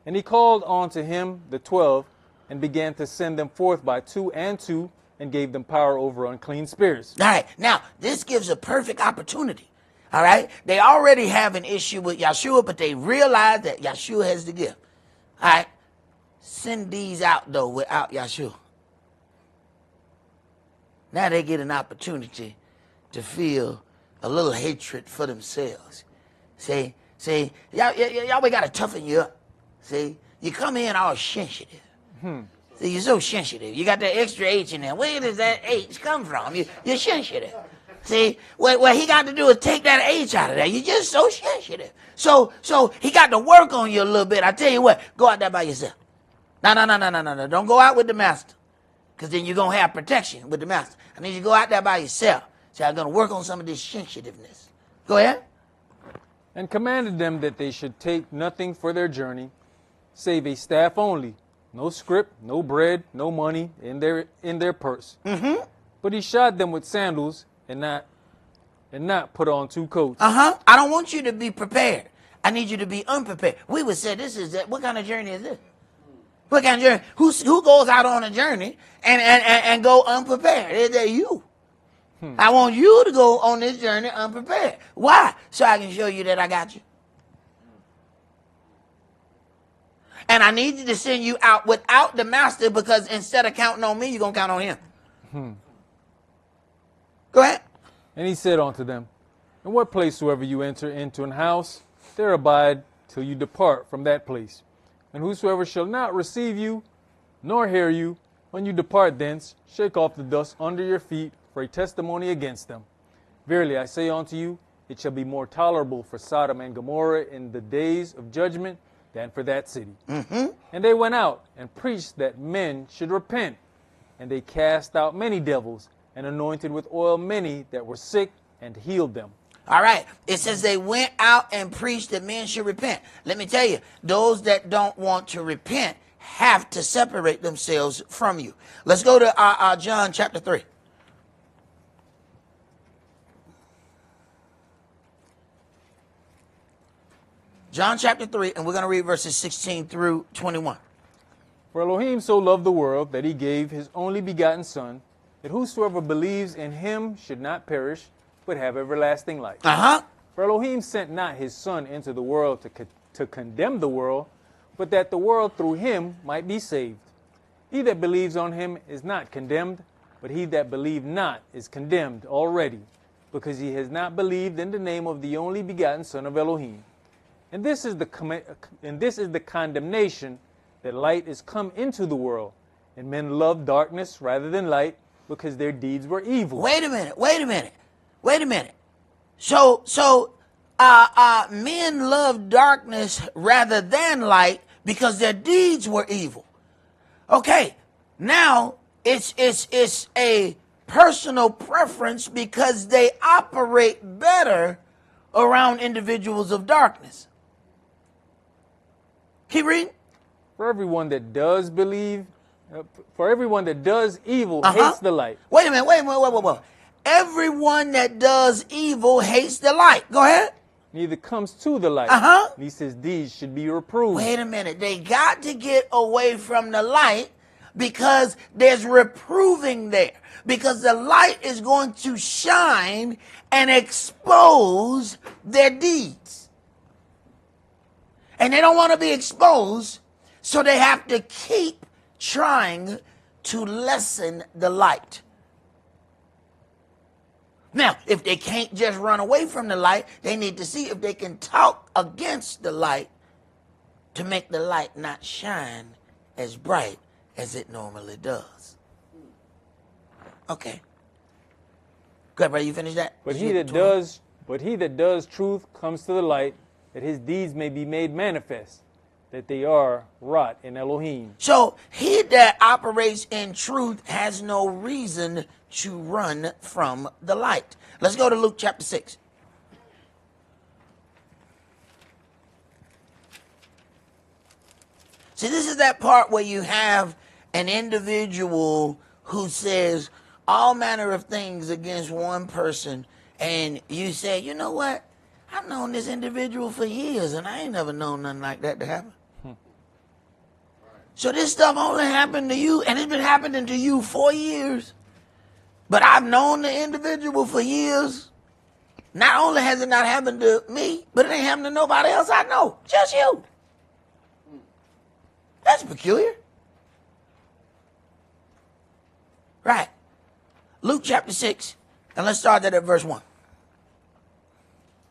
Speaker 3: And he called unto him the 12, and began to send them forth by 2 and 2, and gave them power over unclean spirits.
Speaker 4: All right. Now, this gives a perfect opportunity. All right. They already have an issue with Yahshua, but they realize that Yahshua has the gift. All right. Send these out, though, without Yahshua. Now they get an opportunity to feel a little hatred for themselves. See, Yahweh got to toughen you up. See, you come in all sensitive. See, you're so sensitive. You got that extra H in there. Where does that H come from? You're sensitive. See, what he got to do is take that H out of there. You're just so sensitive. So he got to work on you a little bit. I tell you what, go out there by yourself. No. Don't go out with the master, because then you're going to have protection with the master. I need you to go out there by yourself. See, I'm going to work on some of this sensitiveness. Go ahead.
Speaker 3: And commanded them that they should take nothing for their journey, save a staff only. No scrip, no bread, no money in their purse.
Speaker 4: Mm-hmm.
Speaker 3: But he shod them with sandals and not put on 2 coats.
Speaker 4: I don't want you to be prepared. I need you to be unprepared. We would say, what kind of journey is this? What kind of journey? Who goes out on a journey and go unprepared? Is that you? I want you to go on this journey unprepared. Why? So I can show you that I got you. And I need you to send you out without the master, because instead of counting on me, you're going to count on him. Go ahead.
Speaker 3: And he said unto them, In what place soever you enter into an house, there abide till you depart from that place. And whosoever shall not receive you, nor hear you, when you depart thence, shake off the dust under your feet for a testimony against them. Verily I say unto you, it shall be more tolerable for Sodom and Gomorrah in the days of judgment than for that city. And they went out and preached that men should repent. And they cast out many devils, and anointed with oil many that were sick, and healed them.
Speaker 4: All right. It says they went out and preached that men should repent. Let me tell you, those that don't want to repent have to separate themselves from you. Let's go to John chapter 3. John chapter 3, and we're going to read verses 16 through 21.
Speaker 3: For Elohim so loved the world that he gave his only begotten Son, that whosoever believes in him should not perish, but have everlasting life.
Speaker 4: Uh-huh.
Speaker 3: For Elohim sent not his Son into the world to condemn the world, but that the world through him might be saved. He that believes on him is not condemned, but he that believe not is condemned already, because he has not believed in the name of the only begotten Son of Elohim. And this is the condemnation, that light is come into the world, and men love darkness rather than light, because their deeds were evil.
Speaker 4: Wait a minute. So, men love darkness rather than light because their deeds were evil. Okay, now it's a personal preference because they operate better around individuals of darkness. Keep reading.
Speaker 3: For everyone that does evil hates the light.
Speaker 4: Wait a minute. Everyone that does evil hates the light. Go ahead.
Speaker 3: Neither comes to the light. Lest his deeds should be reproved.
Speaker 4: Wait a minute. They got to get away from the light because there's reproving there. Because the light is going to shine and expose their deeds. And they don't want to be exposed, so they have to keep trying to lessen the light. Now, if they can't just run away from the light, they need to see if they can talk against the light to make the light not shine as bright as it normally does. Okay. Go ahead, brother, you finish that?
Speaker 3: But he that does truth comes to the light, that his deeds may be made manifest, that they are wrought in Elohim.
Speaker 4: So he that operates in truth has no reason to run from the light. Let's go to Luke chapter 6. See, this is that part where you have an individual who says all manner of things against one person, and you say, you know what? I've known this individual for years, and I ain't never known nothing like that to happen. So this stuff only happened to you, and it's been happening to you for years. But I've known the individual for years. Not only has it not happened to me, but it ain't happened to nobody else I know. Just you. That's peculiar. Right. Luke chapter 6, and let's start that at verse 1.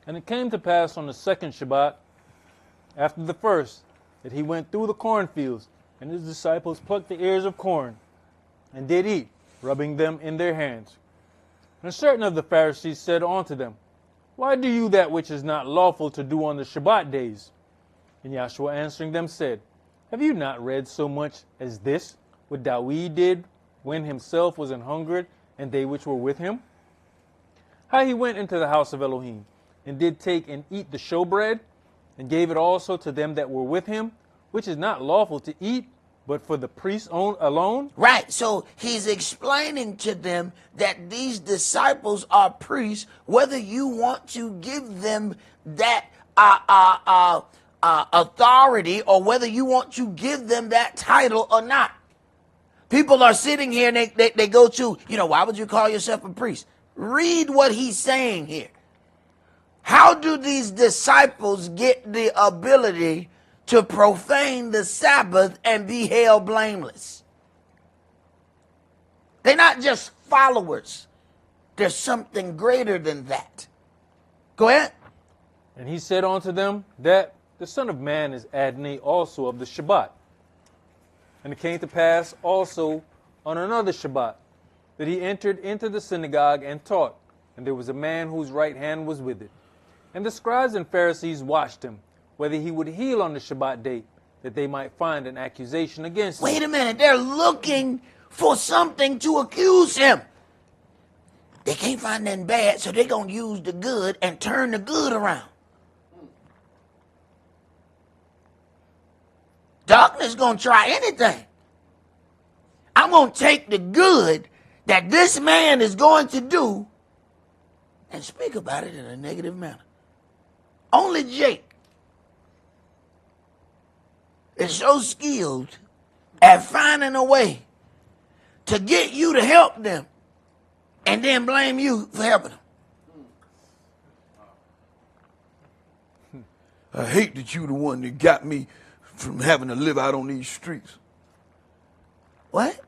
Speaker 3: And it came to pass on the second Shabbat, after the first, that he went through the cornfields, and his disciples plucked the ears of corn, and did eat, rubbing them in their hands. And certain of the Pharisees said unto them, Why do you that which is not lawful to do on the Shabbat days? And Yahshua answering them said, Have you not read so much as this, what David did when himself was an hungered, and they which were with him? How he went into the house of Elohim, and did take and eat the showbread, and gave it also to them that were with him, which is not lawful to eat, but for the priests alone?
Speaker 4: Right. So he's explaining to them that these disciples are priests, whether you want to give them that authority or whether you want to give them that title or not. People are sitting here and they go to, why would you call yourself a priest? Read what he's saying here. How do these disciples get the ability to profane the Sabbath and be held blameless? They're not just followers. There's something greater than that. Go ahead.
Speaker 3: And he said unto them that the Son of Man is Adonai also of the Shabbat. And it came to pass also on another Shabbat that he entered into the synagogue and taught, and there was a man whose right hand was withered. And the scribes and Pharisees watched him, whether he would heal on the Shabbat day, that they might find an accusation against him.
Speaker 4: Wait a minute, they're looking for something to accuse him. They can't find nothing bad, so they're going to use the good and turn the good around. Darkness going to try anything. I'm going to take the good that this man is going to do and speak about it in a negative manner. Only Jake is so skilled at finding a way to get you to help them and then blame you for helping them. I hate that you the one that got me from having to live out on these streets. What?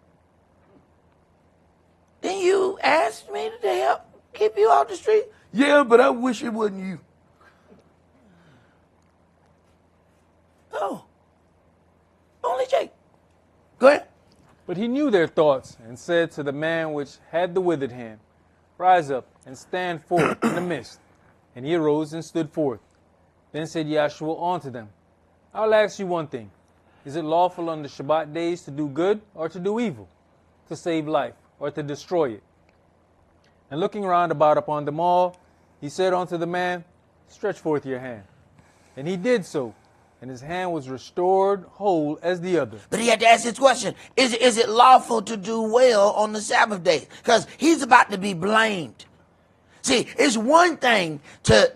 Speaker 4: Then you asked me to help keep you off the street? Yeah, but I wish it wasn't you. Oh. Only Jake. Go ahead.
Speaker 3: But he knew their thoughts, and said to the man which had the withered hand, Rise up, and stand forth in the midst. And he arose and stood forth. Then said Yahshua unto them, I'll ask you one thing. Is it lawful on the Shabbat days to do good or to do evil, to save life or to destroy it? And looking round about upon them all, he said unto the man, Stretch forth your hand. And he did so, and his hand was restored whole as the other.
Speaker 4: But he had to ask this question. Is it lawful to do well on the Sabbath day? Because he's about to be blamed. See, it's one thing to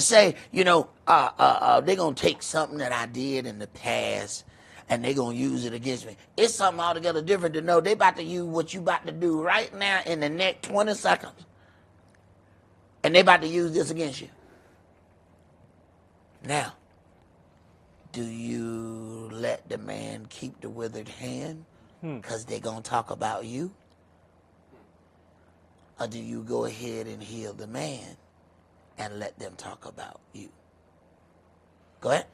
Speaker 4: say, they're going to take something that I did in the past and they're going to use it against me. It's something altogether different to know they about to use what you about to do right now in the next 20 seconds. And they about to use this against you. Now, do you let the man keep the withered hand because they're going to talk about you? Or do you go ahead and heal the man and let them talk about you? Go ahead.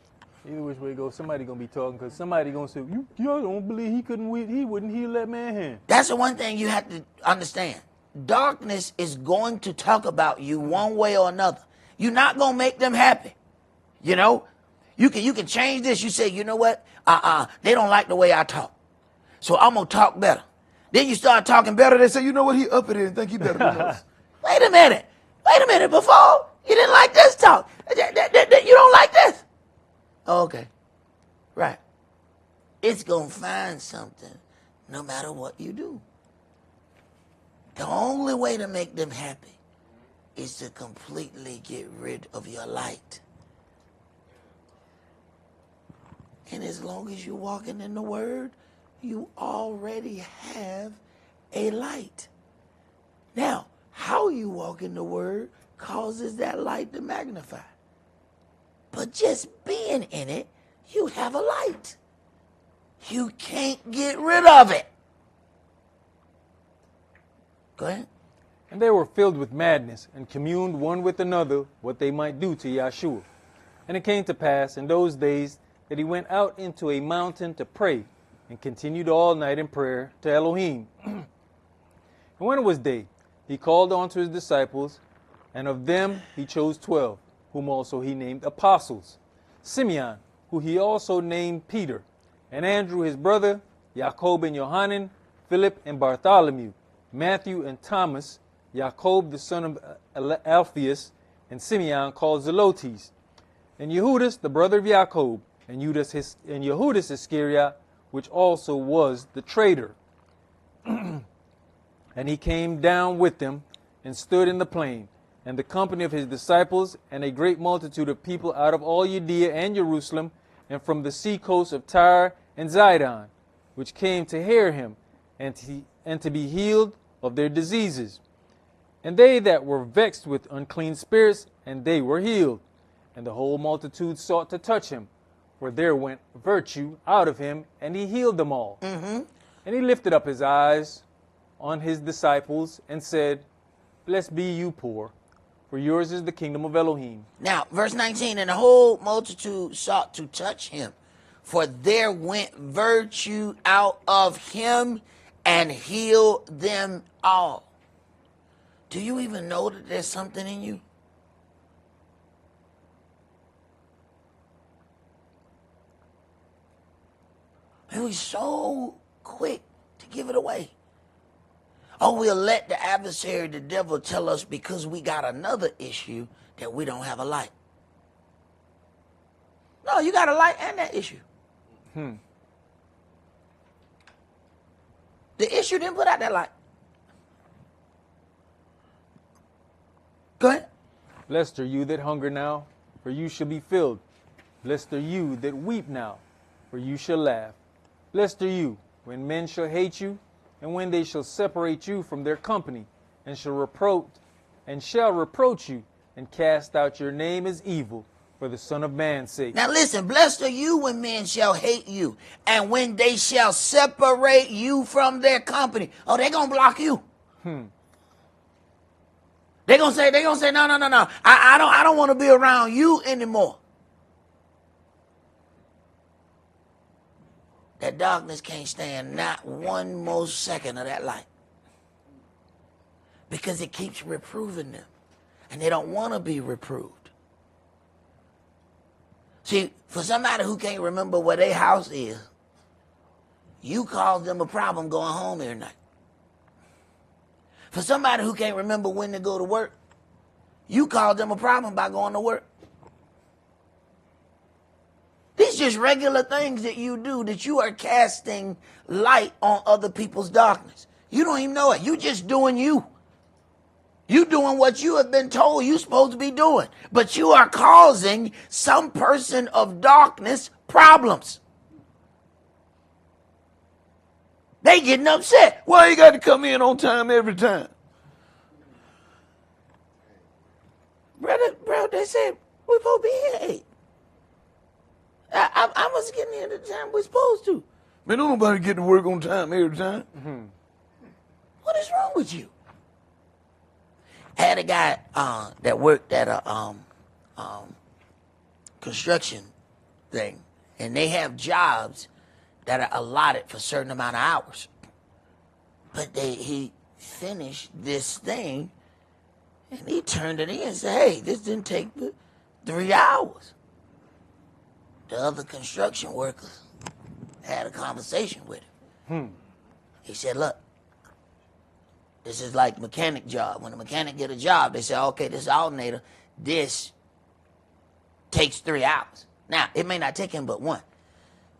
Speaker 3: Either which way it goes, somebody going to be talking because somebody going to say, y'all don't believe he wouldn't heal that man's hand.
Speaker 4: That's the one thing you have to understand. Darkness is going to talk about you one way or another. You're not going to make them happy. You can change this. You say, you know what? They don't like the way I talk. So I'm going to talk better. Then you start talking better. They say, you know what? He up it and think he better than us. Wait a minute. Before, you didn't like this talk. You don't like this. Okay. Right. It's going to find something no matter what you do. The only way to make them happy is to completely get rid of your light. And as long as you're walking in the Word, you already have a light. Now, how you walk in the Word causes that light to magnify. But just being in it, you have a light. You can't get rid of it. Go ahead.
Speaker 3: And they were filled with madness, and communed one with another what they might do to Yahshua. And it came to pass in those days that he went out into a mountain to pray, and continued all night in prayer to Elohim. And when it was day, he called unto his disciples, and of them he chose 12, whom also he named apostles, Simeon, who he also named Peter, and Andrew his brother, Jacob and Johanan, Philip and Bartholomew, Matthew and Thomas, Jacob the son of Alphaeus, and Simeon called Zelotes, and Yehudas the brother of Jacob, and Yehudas Iscariot, which also was the traitor. And he came down with them, and stood in the plain, and the company of his disciples, and a great multitude of people out of all Judea and Jerusalem, and from the sea coast of Tyre and Zidon, which came to hear him, and to be healed of their diseases. And they that were vexed with unclean spirits, and they were healed. And the whole multitude sought to touch him, for there went virtue out of him, and he healed them all. And he lifted up his eyes on his disciples, and said, Blessed be you poor, for yours is the kingdom of Elohim.
Speaker 4: Now, verse 19, and the whole multitude sought to touch him, for there went virtue out of him, and healed them all. Do you even know that there's something in you? And we're so quick to give it away. Or we'll let the adversary, the devil, tell us because we got another issue that we don't have a light. No, you got a light and that issue. The issue didn't put out that light. Go ahead.
Speaker 3: Blessed are you that hunger now, for you shall be filled. Blessed are you that weep now, for you shall laugh. Blessed are you when men shall hate you, and when they shall separate you from their company, and shall reproach you, and cast out your name as evil for the Son of Man's sake.
Speaker 4: Now listen, blessed are you when men shall hate you, and when they shall separate you from their company. Oh, they're going to block you. They're going to say, no. I don't want to be around you anymore. That darkness can't stand not one more second of that light. Because it keeps reproving them. And they don't want to be reproved. See, for somebody who can't remember where their house is, you cause them a problem going home every night. For somebody who can't remember when to go to work, you cause them a problem by going to work. These just regular things that you do, that you are casting light on other people's darkness. You don't even know it. You just doing you. You doing what you have been told you're supposed to be doing. But you are causing some person of darkness problems. They getting upset. Why you got to come in on time every time? Brother, they said we're supposed to be here at 8. I was getting here at the time we're supposed to. Man, don't nobody get to work on time every time. Mm-hmm. What is wrong with you? I had a guy that worked at a construction thing, and they have jobs that are allotted for a certain amount of hours. But he finished this thing, and he turned it in and said, hey, this didn't take but 3 hours. The other construction workers had a conversation with him. He said, look, this is like mechanic job. When a mechanic get a job, they say, okay, this alternator, this takes 3 hours. Now, it may not take him but 1,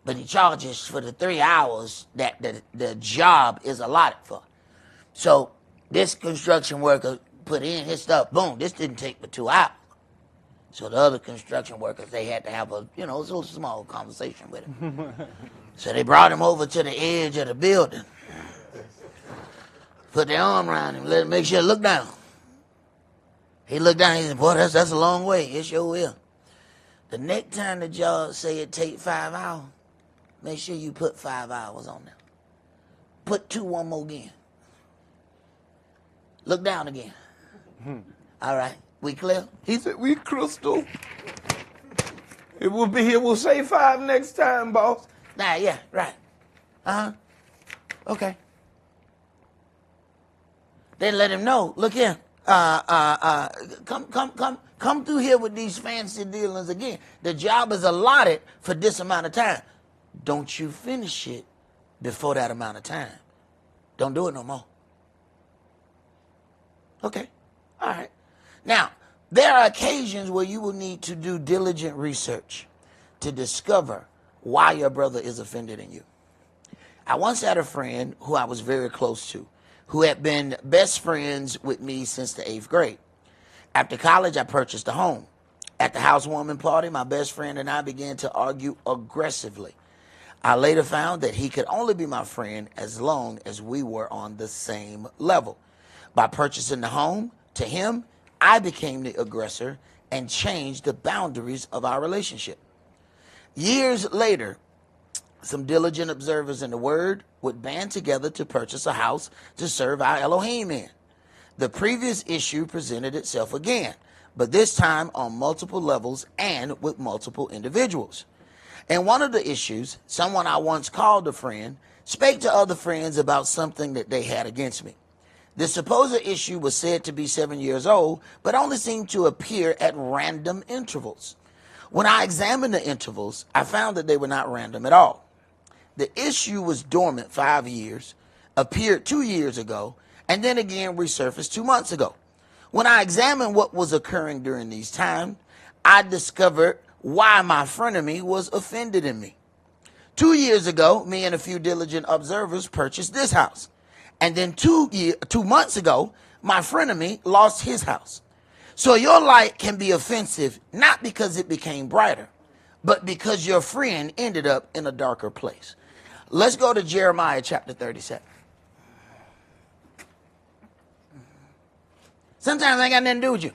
Speaker 4: but he charges for the 3 hours that the job is allotted for. So this construction worker put in his stuff, boom, this didn't take but 2 hours. So the other construction workers, they had to have a little small conversation with him. So they brought him over to the edge of the building, put their arm around him, let him make sure, look down. He looked down, he said, boy, that's a long way. It sure will. The next time the job say it take 5 hours, make sure you put 5 hours on there. Put 2 one more again. Look down again. All right. We clear? He said, we crystal. It will be here. We'll say 5 next time, boss. Nah, yeah, right. Okay. Then let him know. Look here. Come through here with these fancy dealings again. The job is allotted for this amount of time. Don't you finish it before that amount of time. Don't do it no more. Okay. All right. Now, there are occasions where you will need to do diligent research to discover why your brother is offended in you. I once had a friend who I was very close to, who had been best friends with me since the 8th grade. After college, I purchased a home. At the housewarming party, my best friend and I began to argue aggressively. I later found that he could only be my friend as long as we were on the same level. By purchasing the home, to him, I became the aggressor and changed the boundaries of our relationship. Years later, some diligent observers in the Word would band together to purchase a house to serve our Elohim in. The previous issue presented itself again, but this time on multiple levels and with multiple individuals. In one of the issues, someone I once called a friend spake to other friends about something that they had against me. The supposed issue was said to be 7 years old, but only seemed to appear at random intervals. When I examined the intervals, I found that they were not random at all. The issue was dormant 5 years, appeared 2 years ago, and then again resurfaced 2 months ago. When I examined what was occurring during these times, I discovered why my frenemy was offended in me. 2 years ago, me and a few diligent observers purchased this house. And then 2 months ago, my frenemy lost his house. So your light can be offensive, not because it became brighter, but because your friend ended up in a darker place. Let's go to Jeremiah chapter 37. Sometimes I ain't got nothing to do with you.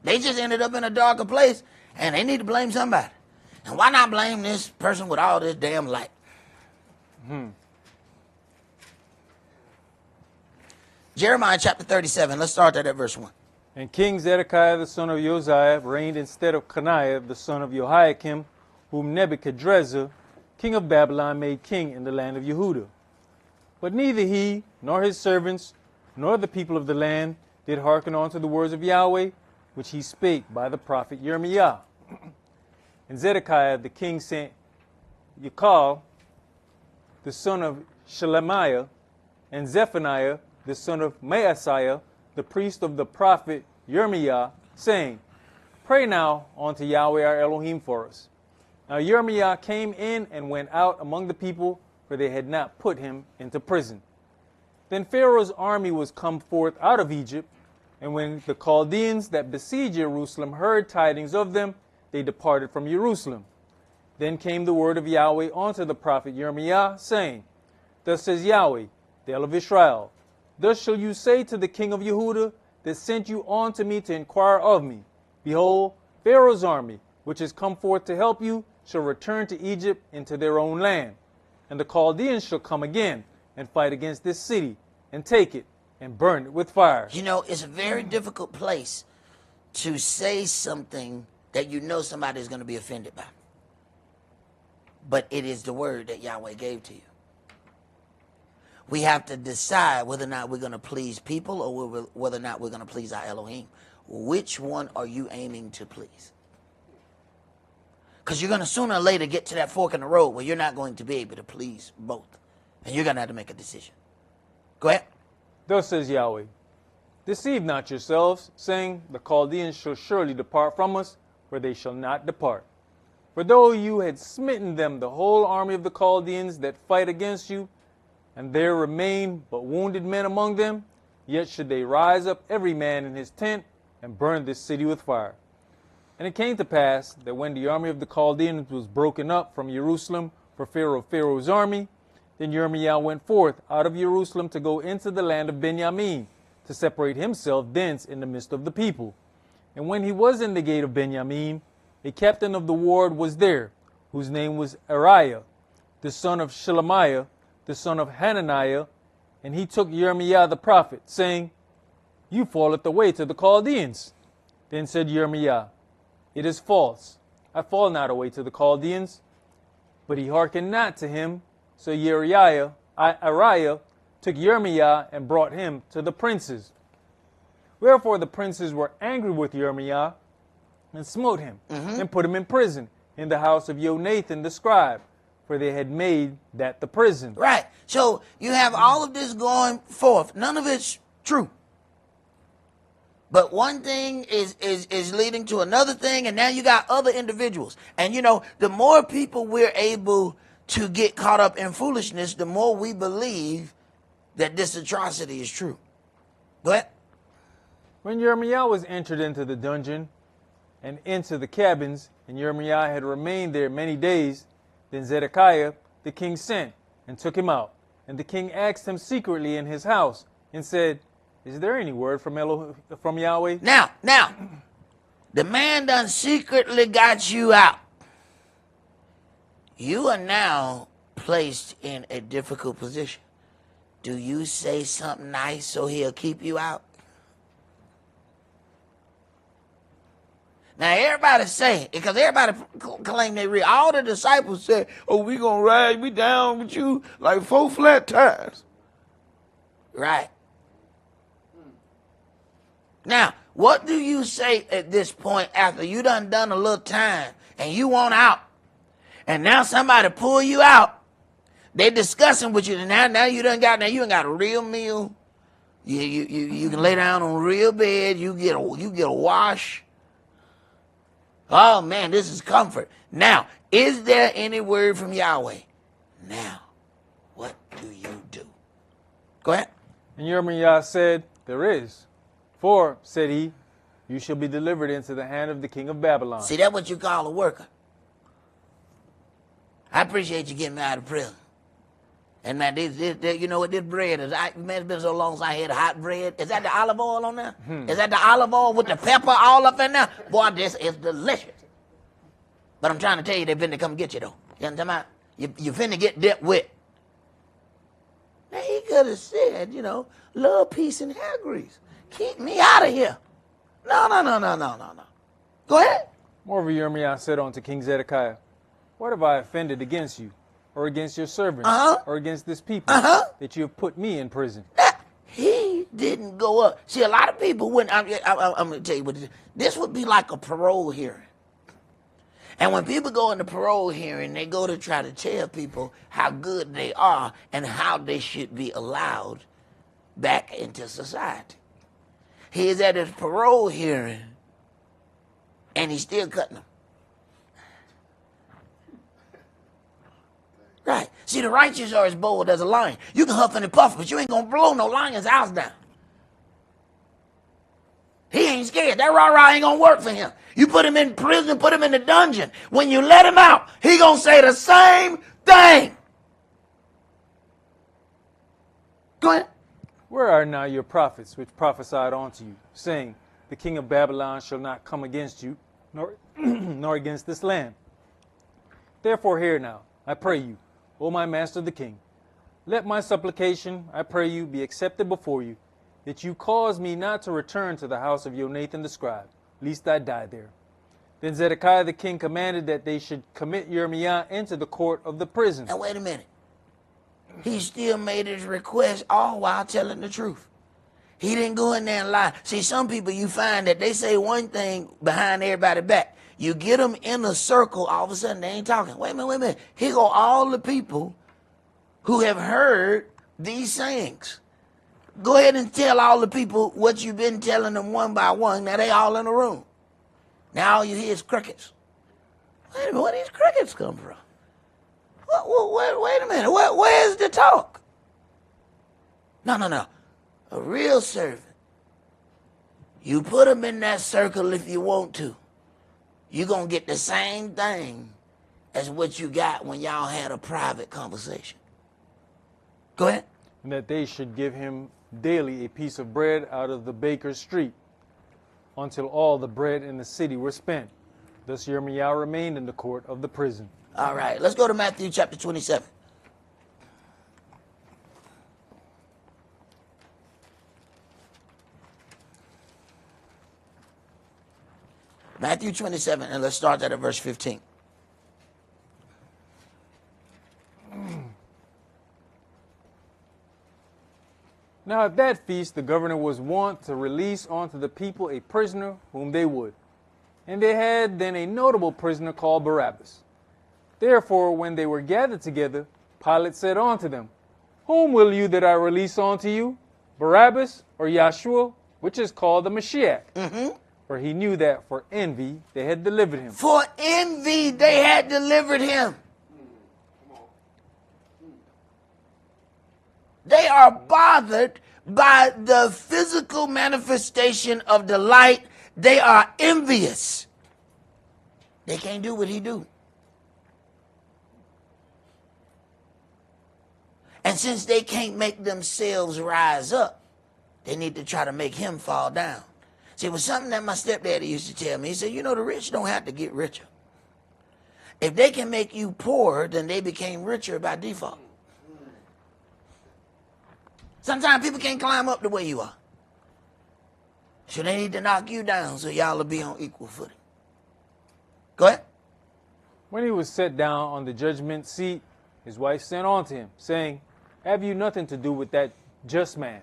Speaker 4: They just ended up in a darker place, and they need to blame somebody. And why not blame this person with all this damn light? Jeremiah chapter 37. Let's start that at verse 1.
Speaker 3: And King Zedekiah the son of Josiah reigned instead of Coniah the son of Jehoiakim, whom Nebuchadrezzar, king of Babylon, made king in the land of Yehudah. But neither he, nor his servants, nor the people of the land did hearken unto the words of Yahweh, which he spake by the prophet Jeremiah. And Zedekiah the king sent Yechal, the son of Shelemiah, and Zephaniah, the son of Maaseiah, the priest of the prophet Jeremiah, saying, Pray now unto Yahweh our Elohim for us. Now Jeremiah came in and went out among the people, for they had not put him into prison. Then Pharaoh's army was come forth out of Egypt, and when the Chaldeans that besieged Jerusalem heard tidings of them, they departed from Jerusalem. Then came the word of Yahweh unto the prophet Jeremiah, saying, Thus says Yahweh, the El of Israel, Thus shall you say to the king of Yehudah, that sent you on to me to inquire of me, Behold, Pharaoh's army, which is come forth to help you, shall return to Egypt into their own land. And the Chaldeans shall come again, and fight against this city, and take it, and burn it with fire.
Speaker 4: You know, it's a very difficult place to say something that you know somebody is going to be offended by. But it is the word that Yahweh gave to you. We have to decide whether or not we're going to please people or whether or not we're going to please our Elohim. Which one are you aiming to please? Because you're going to sooner or later get to that fork in the road where you're not going to be able to please both. And you're going to have to make a decision. Go ahead.
Speaker 3: Thus says Yahweh, Deceive not yourselves, saying, The Chaldeans shall surely depart from us, for they shall not depart. For though you had smitten them, the whole army of the Chaldeans that fight against you, and there remain but wounded men among them, yet should they rise up every man in his tent, and burn this city with fire. And it came to pass that when the army of the Chaldeans was broken up from Jerusalem for fear of Pharaoh's army, then Jeremiah went forth out of Jerusalem to go into the land of Benjamin, to separate himself thence in the midst of the people. And when he was in the gate of Benjamin, a captain of the ward was there, whose name was Ariah, the son of Shelemiah, the son of Hananiah, and he took Jeremiah the prophet, saying, You falleth away to the Chaldeans. Then said Jeremiah, It is false. I fall not away to the Chaldeans. But he hearkened not to him. So Ariah took Jeremiah and brought him to the princes. Wherefore the princes were angry with Jeremiah, and smote him, and put him in prison, in the house of Jonathan the scribe, for they had made that the prison.
Speaker 4: Right. So you have all of this going forth. None of it's true. But one thing is leading to another thing, and now you got other individuals. And, you know, the more people we're able to get caught up in foolishness, the more we believe that this atrocity is true. But
Speaker 3: When Jeremiah was entered into the dungeon and into the cabins, and Jeremiah had remained there many days, then Zedekiah the king sent and took him out. And the king asked him secretly in his house and said, Is there any word from Yahweh?
Speaker 4: Now, the man done secretly got you out. You are now placed in a difficult position. Do you say something nice so he'll keep you out? Now, everybody say, because everybody claim they read. All the disciples said, oh, we going to ride me down with you like 4 flat tires. Right. Now, what do you say at this point after you done a little time and you want out? And now somebody pull you out. They discussing with you. Now you done got a real meal. You can lay down on a real bed. You get a wash. Oh man, this is comfort. Now, is there any word from Yahweh? Now, what do you do? Go ahead.
Speaker 3: And Jeremiah said, There is. For, said he, you shall be delivered into the hand of the king of Babylon.
Speaker 4: See, that's what you call a worker. I appreciate you getting me out of prison. And now, you know what this bread is? Man, it's been so long since I had hot bread. Is that the olive oil on there? Is that the olive oil with the pepper all up in there? Boy, this is delicious. But I'm trying to tell you, they finna come get you, though. You understand? You finna get dipped with. Now, he could have said, you know, love, peace, and hair grease. Keep me out of here. No. Go ahead.
Speaker 3: Moreover, Yirmiah said unto King Zedekiah, what have I offended against you, or against your servants, or against this people, that you have put me in prison?
Speaker 4: He didn't go up. See, a lot of people wouldn't. I'm going to tell you what this would be like a parole hearing. And when people go into parole hearing, they go to try to tell people how good they are and how they should be allowed back into society. He is at his parole hearing, and he's still cutting them. Right. See, the righteous are as bold as a lion. You can huff and puff, but you ain't going to blow no lion's house down. He ain't scared. That rah-rah ain't going to work for him. You put him in prison, put him in the dungeon. When you let him out, he going to say the same thing. Go ahead.
Speaker 3: Where are now your prophets which prophesied unto you, saying, the king of Babylon shall not come against you, nor against this land? Therefore hear now, I pray you, O my master the king, let my supplication, I pray you, be accepted before you, that you cause me not to return to the house of your Nathan the scribe, lest I die there. Then Zedekiah the king commanded that they should commit Yirmiah into the court of the prison.
Speaker 4: Now wait a minute. He still made his request all while telling the truth. He didn't go in there and lie. See, some people you find that they say one thing behind everybody's back. You get them in a circle, all of a sudden they ain't talking. Wait a minute. Here go all the people who have heard these sayings. Go ahead and tell all the people what you've been telling them one by one. Now they all in a room. Now all you hear is crickets. Wait a minute, where these crickets come from? Wait a minute, where's the talk? No. A real servant. You put them in that circle if you want to. You're going to get the same thing as what you got when y'all had a private conversation. Go ahead.
Speaker 3: And that they should give him daily a piece of bread out of the baker's street, until all the bread in the city were spent. Thus Yirmiah remained in the court of the prison.
Speaker 4: All right, let's go to Matthew chapter 27. Matthew 27, and let's start at verse 15.
Speaker 3: Now at that feast the governor was wont to release unto the people a prisoner whom they would. And they had then a notable prisoner called Barabbas. Therefore, when they were gathered together, Pilate said unto them, whom will you that I release unto you, Barabbas or Yeshua, which is called the Mashiach? For he knew that for envy they had delivered him.
Speaker 4: For envy they had delivered him. They are bothered by the physical manifestation of the light. They are envious. They can't do what he do. And since they can't make themselves rise up, they need to try to make him fall down. See, it was something that my stepdaddy used to tell me. He said, you know, the rich don't have to get richer. If they can make you poor, then they became richer by default. Sometimes people can't climb up the way you are. So they need to knock you down so y'all will be on equal footing. Go ahead.
Speaker 3: When he was set down on the judgment seat, his wife sent unto him, saying, have you nothing to do with that just man?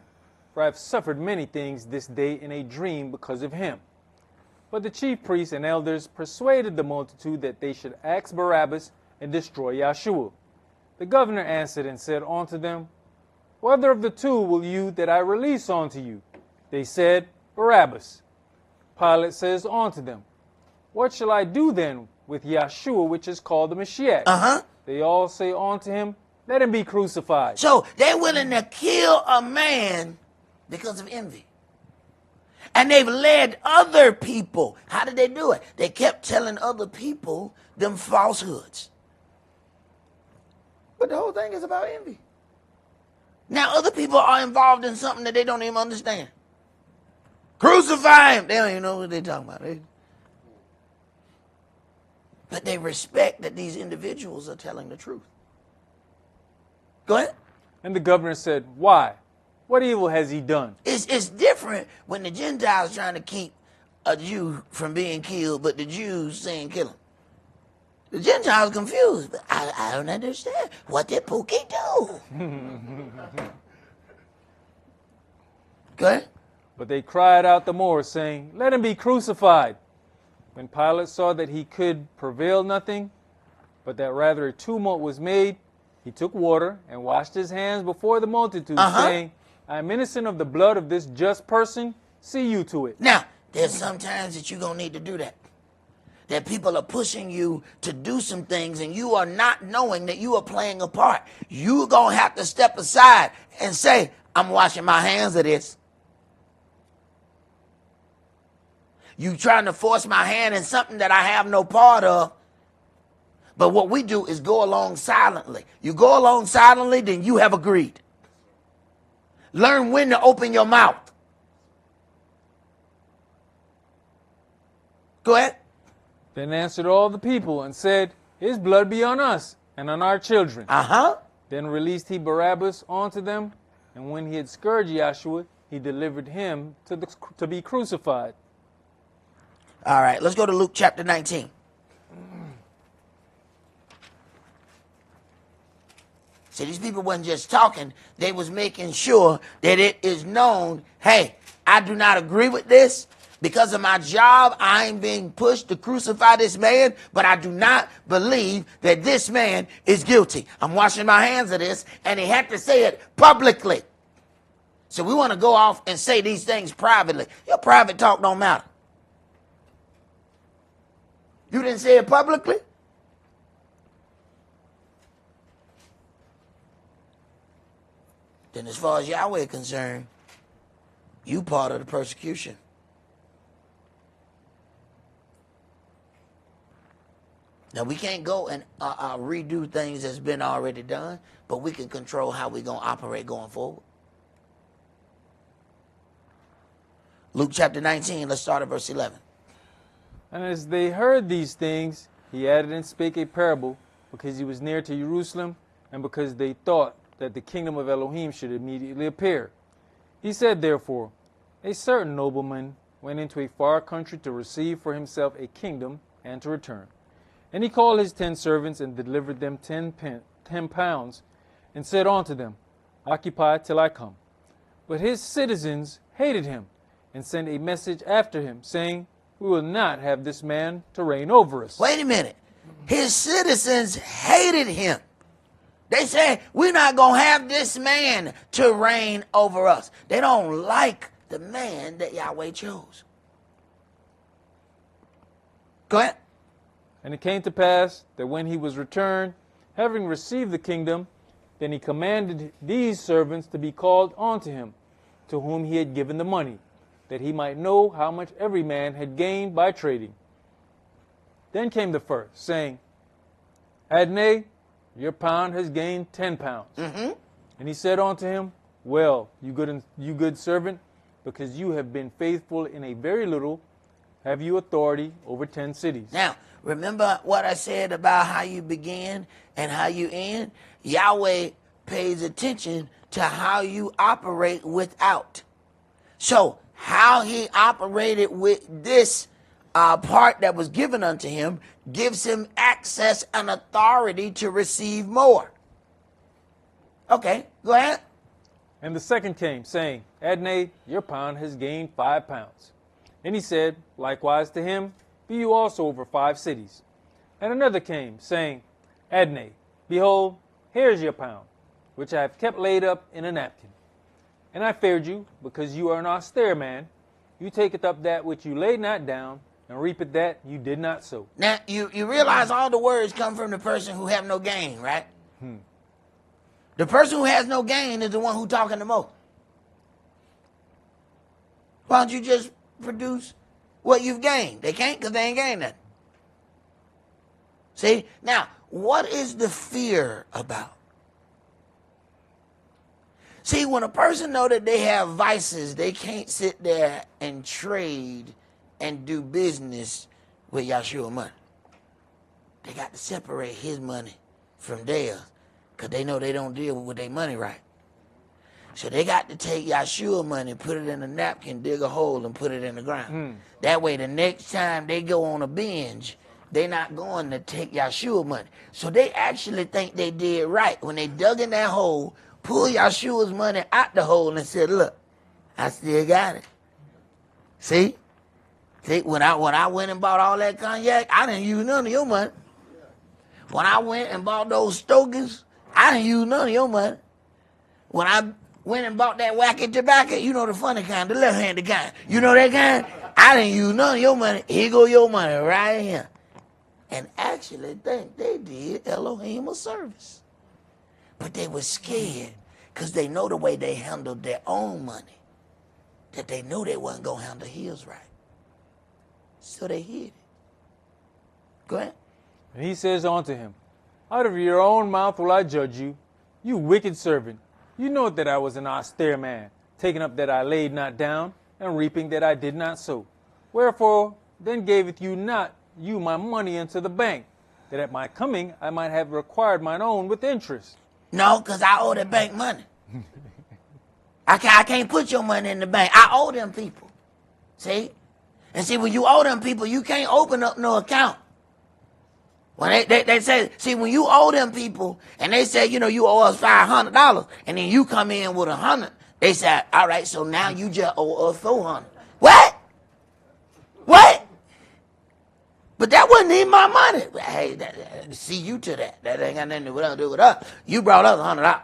Speaker 3: For I have suffered many things this day in a dream because of him. But the chief priests and elders persuaded the multitude that they should ask Barabbas and destroy Yeshua. The governor answered and said unto them, whether of the two will you that I release unto you? They said, Barabbas. Pilate says unto them, what shall I do then with Yeshua, which is called the Mashiach? They all say unto him, let him be crucified.
Speaker 4: So they're willing to kill a man because of envy. And they've led other people. How did they do it? They kept telling other people them falsehoods. But the whole thing is about envy. Now other people are involved in something that they don't even understand. Crucify him. They don't even know what they're talking about. But they respect that these individuals are telling the truth. Go ahead.
Speaker 3: And the governor said, why? What evil has he done?
Speaker 4: It's different when the Gentiles trying to keep a Jew from being killed, but the Jews saying kill him. The Gentiles confused. But I don't understand. What did Pookie do? Go ahead.
Speaker 3: But they cried out the more, saying, let him be crucified. When Pilate saw that he could prevail nothing, but that rather a tumult was made, he took water and washed his hands before the multitude, saying, I am innocent of the blood of this just person. See you to it.
Speaker 4: Now, there's some times that you're going to need to do that. That people are pushing you to do some things and you are not knowing that you are playing a part. You're going to have to step aside and say, I'm washing my hands of this. You trying to force my hand in something that I have no part of. But what we do is go along silently. You go along silently, then you have agreed. Learn when to open your mouth. Go ahead.
Speaker 3: Then answered all the people and said, his blood be on us and on our children. Then released he Barabbas unto them, and when he had scourged Yahshua, he delivered him to be crucified.
Speaker 4: All right, let's go to Luke chapter 19. See, these people wasn't just talking. They was making sure that it is known, hey, I do not agree with this. Because of my job, I am being pushed to crucify this man, but I do not believe that this man is guilty. I'm washing my hands of this, and he had to say it publicly. So we want to go off and say these things privately. Your private talk don't matter. You didn't say it publicly? Then as far as Yahweh is concerned, you part of the persecution. Now, we can't go and redo things that's been already done, but we can control how we're going to operate going forward. Luke chapter 19, let's start at verse 11.
Speaker 3: And as they heard these things, he added and spake a parable, because he was near to Jerusalem, and because they thought that the kingdom of Elohim should immediately appear. He said, therefore, a certain nobleman went into a far country to receive for himself a kingdom and to return. And he called his 10 servants and delivered them 10 pounds, and said unto them, Occupy till I come. But his citizens hated him, and sent a message after him, saying, We will not have this man to reign over us.
Speaker 4: Wait a minute. His citizens hated him. They said, we're not going to have this man to reign over us. They don't like the man that Yahweh chose. Go ahead.
Speaker 3: And it came to pass that when he was returned, having received the kingdom, then he commanded these servants to be called unto him, to whom he had given the money, that he might know how much every man had gained by trading. Then came the first, saying, Adonai, your pound has gained 10 pounds. And he said unto him, Well, you good servant, because you have been faithful in a very little, have you authority over 10 cities.
Speaker 4: Now, remember what I said about how you begin and how you end? Yahweh pays attention to how you operate without. So, how he operated with this part that was given unto him gives him access and authority to receive more. Okay, go ahead.
Speaker 3: And the second came, saying, Adonai, your pound has gained 5 pounds. And he said, likewise to him, be you also over 5 cities. And another came, saying, Adonai, behold, here is your pound, which I have kept laid up in a napkin. And I feared you, because you are an austere man. You taketh up that which you laid not down, and reapeth that you did not sow.
Speaker 4: Now, you realize all the words come from the person who have no gain, right? The person who has no gain is the one who talking the most. Why don't you just produce what you've gained? They can't because they ain't gained nothing. See? Now, what is the fear about? See, when a person know that they have vices, they can't sit there and trade and do business with Yahshua money. They got to separate his money from theirs because they know they don't deal with their money right. So they got to take Yahshua money, put it in a napkin, dig a hole, and put it in the ground. That way the next time they go on a binge, they're not going to take Yahshua money. So they actually think they did right when they dug in that hole, pulled Yahshua's money out the hole and said, look, I still got it. See? See, when I went and bought all that cognac, I didn't use none of your money. When I went and bought those stogies, I didn't use none of your money. When I went and bought that wacky tobacco, you know the funny kind, the left-handed kind. You know that kind? I didn't use none of your money. Here go your money right here. And actually think they did Elohim a service. But they were scared because they know the way they handled their own money, that they knew they wasn't going to handle his right. So they hid it. Go ahead.
Speaker 3: And he says unto him, out of your own mouth will I judge you, you wicked servant. You know that I was an austere man, taking up that I laid not down, and reaping that I did not sow. Wherefore then gaveth you not you my money into the bank, that at my coming I might have required mine own with interest.
Speaker 4: No, because I owe the bank money. I can't put your money in the bank. I owe them people. See? And see, when you owe them people, you can't open up no account. When they say, see, when you owe them people and they say, you owe us $500 and then you come in with $100, they say, all right, so now you just owe us $400. What? But that wasn't even my money. Hey, see you to that. That ain't got nothing to do with us. You brought us $100.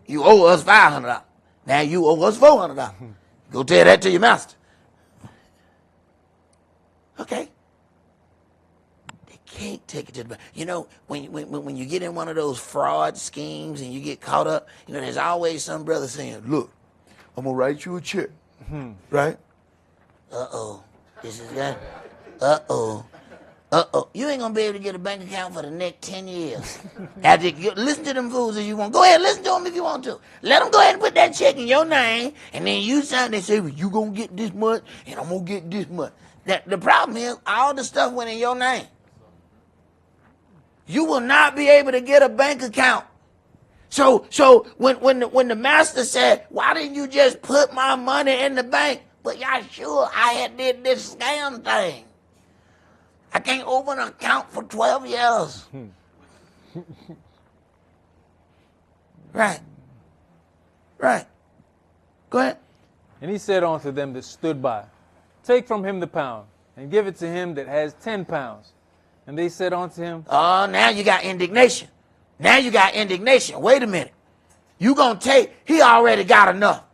Speaker 4: You owe us $500. Now you owe us $400. Go tell that to your master. Okay. They can't take it to the bank. When you get in one of those fraud schemes and you get caught up, there's always some brother saying, look, I'm going to write you a check. Right? Uh-oh. This is that. Uh-oh. You ain't going to be able to get a bank account for the next 10 years. Listen to them fools if you want. Go ahead, listen to them if you want to. Let them go ahead and put that check in your name, and then you sign and say, well, you going to get this much, and I'm going to get this much. The problem is, all the stuff went in your name. You will not be able to get a bank account. So when the master said, why didn't you just put my money in the bank? But y'all sure I had did this scam thing. I can't open an account for 12 years. Right. Go ahead.
Speaker 3: And he said unto them that stood by, take from him the pound, and give it to him that has 10 pounds. And they said unto him,
Speaker 4: oh, now you got indignation. Wait a minute. You gonna take, he already got enough.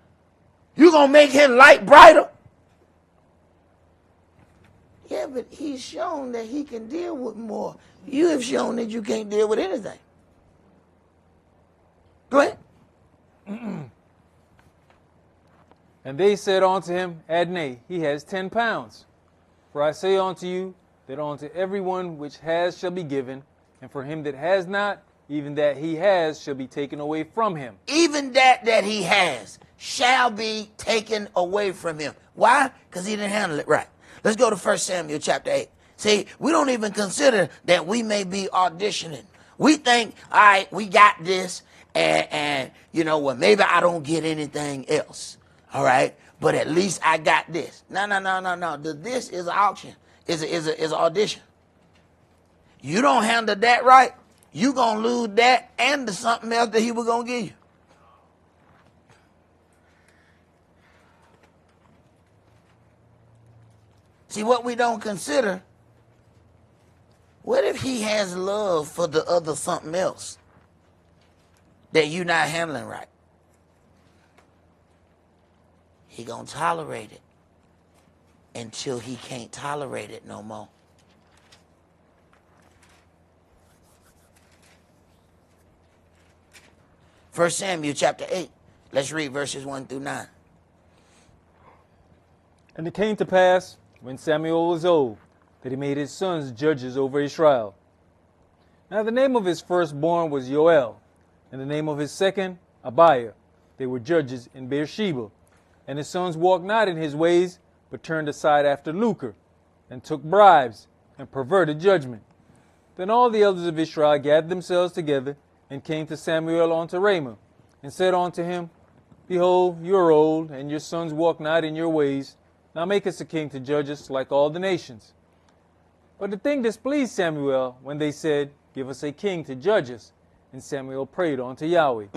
Speaker 4: You gonna make his light brighter? Yeah, but he's shown that he can deal with more. You have shown that you can't deal with anything. Go ahead.
Speaker 3: And they said unto him, Adnai, he has 10 pounds. For I say unto you, that unto everyone which has shall be given, and for him that has not, even that he has shall be taken away from him.
Speaker 4: Even that he has shall be taken away from him. Why? Because he didn't handle it right. Let's go to 1 Samuel chapter 8. See, we don't even consider that we may be auditioning. We think, all right, we got this, and maybe I don't get anything else. All right, but at least I got this. No. This is an auction. Is an audition. You don't handle that right, you gonna lose that and the something else that he was gonna give you. See, what we don't consider, what if he has love for the other something else that you're not handling right? He gonna tolerate it until he can't tolerate it no more. First Samuel chapter 8. Let's read verses 1 through 9.
Speaker 3: And it came to pass, when Samuel was old, that he made his sons judges over Israel. Now the name of his firstborn was Joel, and the name of his second, Abiah. They were judges in Beersheba. And his sons walked not in his ways, but turned aside after lucre, and took bribes, and perverted judgment. Then all the elders of Israel gathered themselves together, and came to Samuel unto Ramah, and said unto him, Behold, you are old, and your sons walk not in your ways. Now make us a king to judge us like all the nations. But the thing displeased Samuel when they said, Give us a king to judge us. And Samuel prayed unto Yahweh.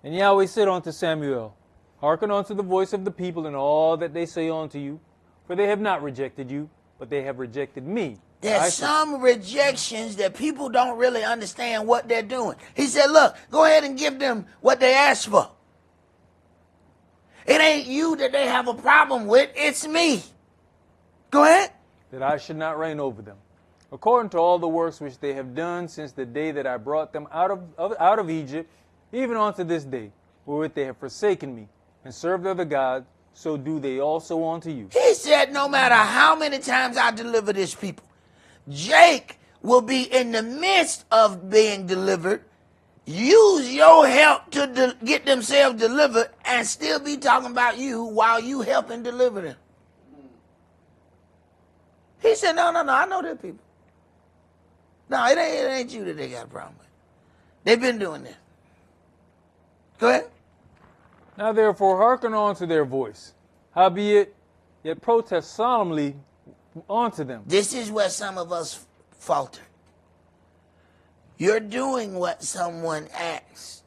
Speaker 3: And Yahweh said unto Samuel, Hearken unto the voice of the people in all that they say unto you, for they have not rejected you, but they have rejected me.
Speaker 4: There's some rejections that people don't really understand what they're doing. He said, look, go ahead and give them what they asked for. It ain't you that they have a problem with, it's me. Go ahead.
Speaker 3: That I should not reign over them, according to all the works which they have done since the day that I brought them out of Egypt, even unto this day, wherewith they have forsaken me, and served other gods, so do they also unto you.
Speaker 4: He said, no matter how many times I deliver this people, Jake will be in the midst of being delivered, use your help to get themselves delivered, and still be talking about you while you helping deliver them. He said, no, I know that people. No, it ain't you that they got a problem with. They've been doing this. Go ahead.
Speaker 3: Now therefore hearken unto their voice, howbeit yet protest solemnly unto them.
Speaker 4: This is where some of us falter. You're doing what someone asks,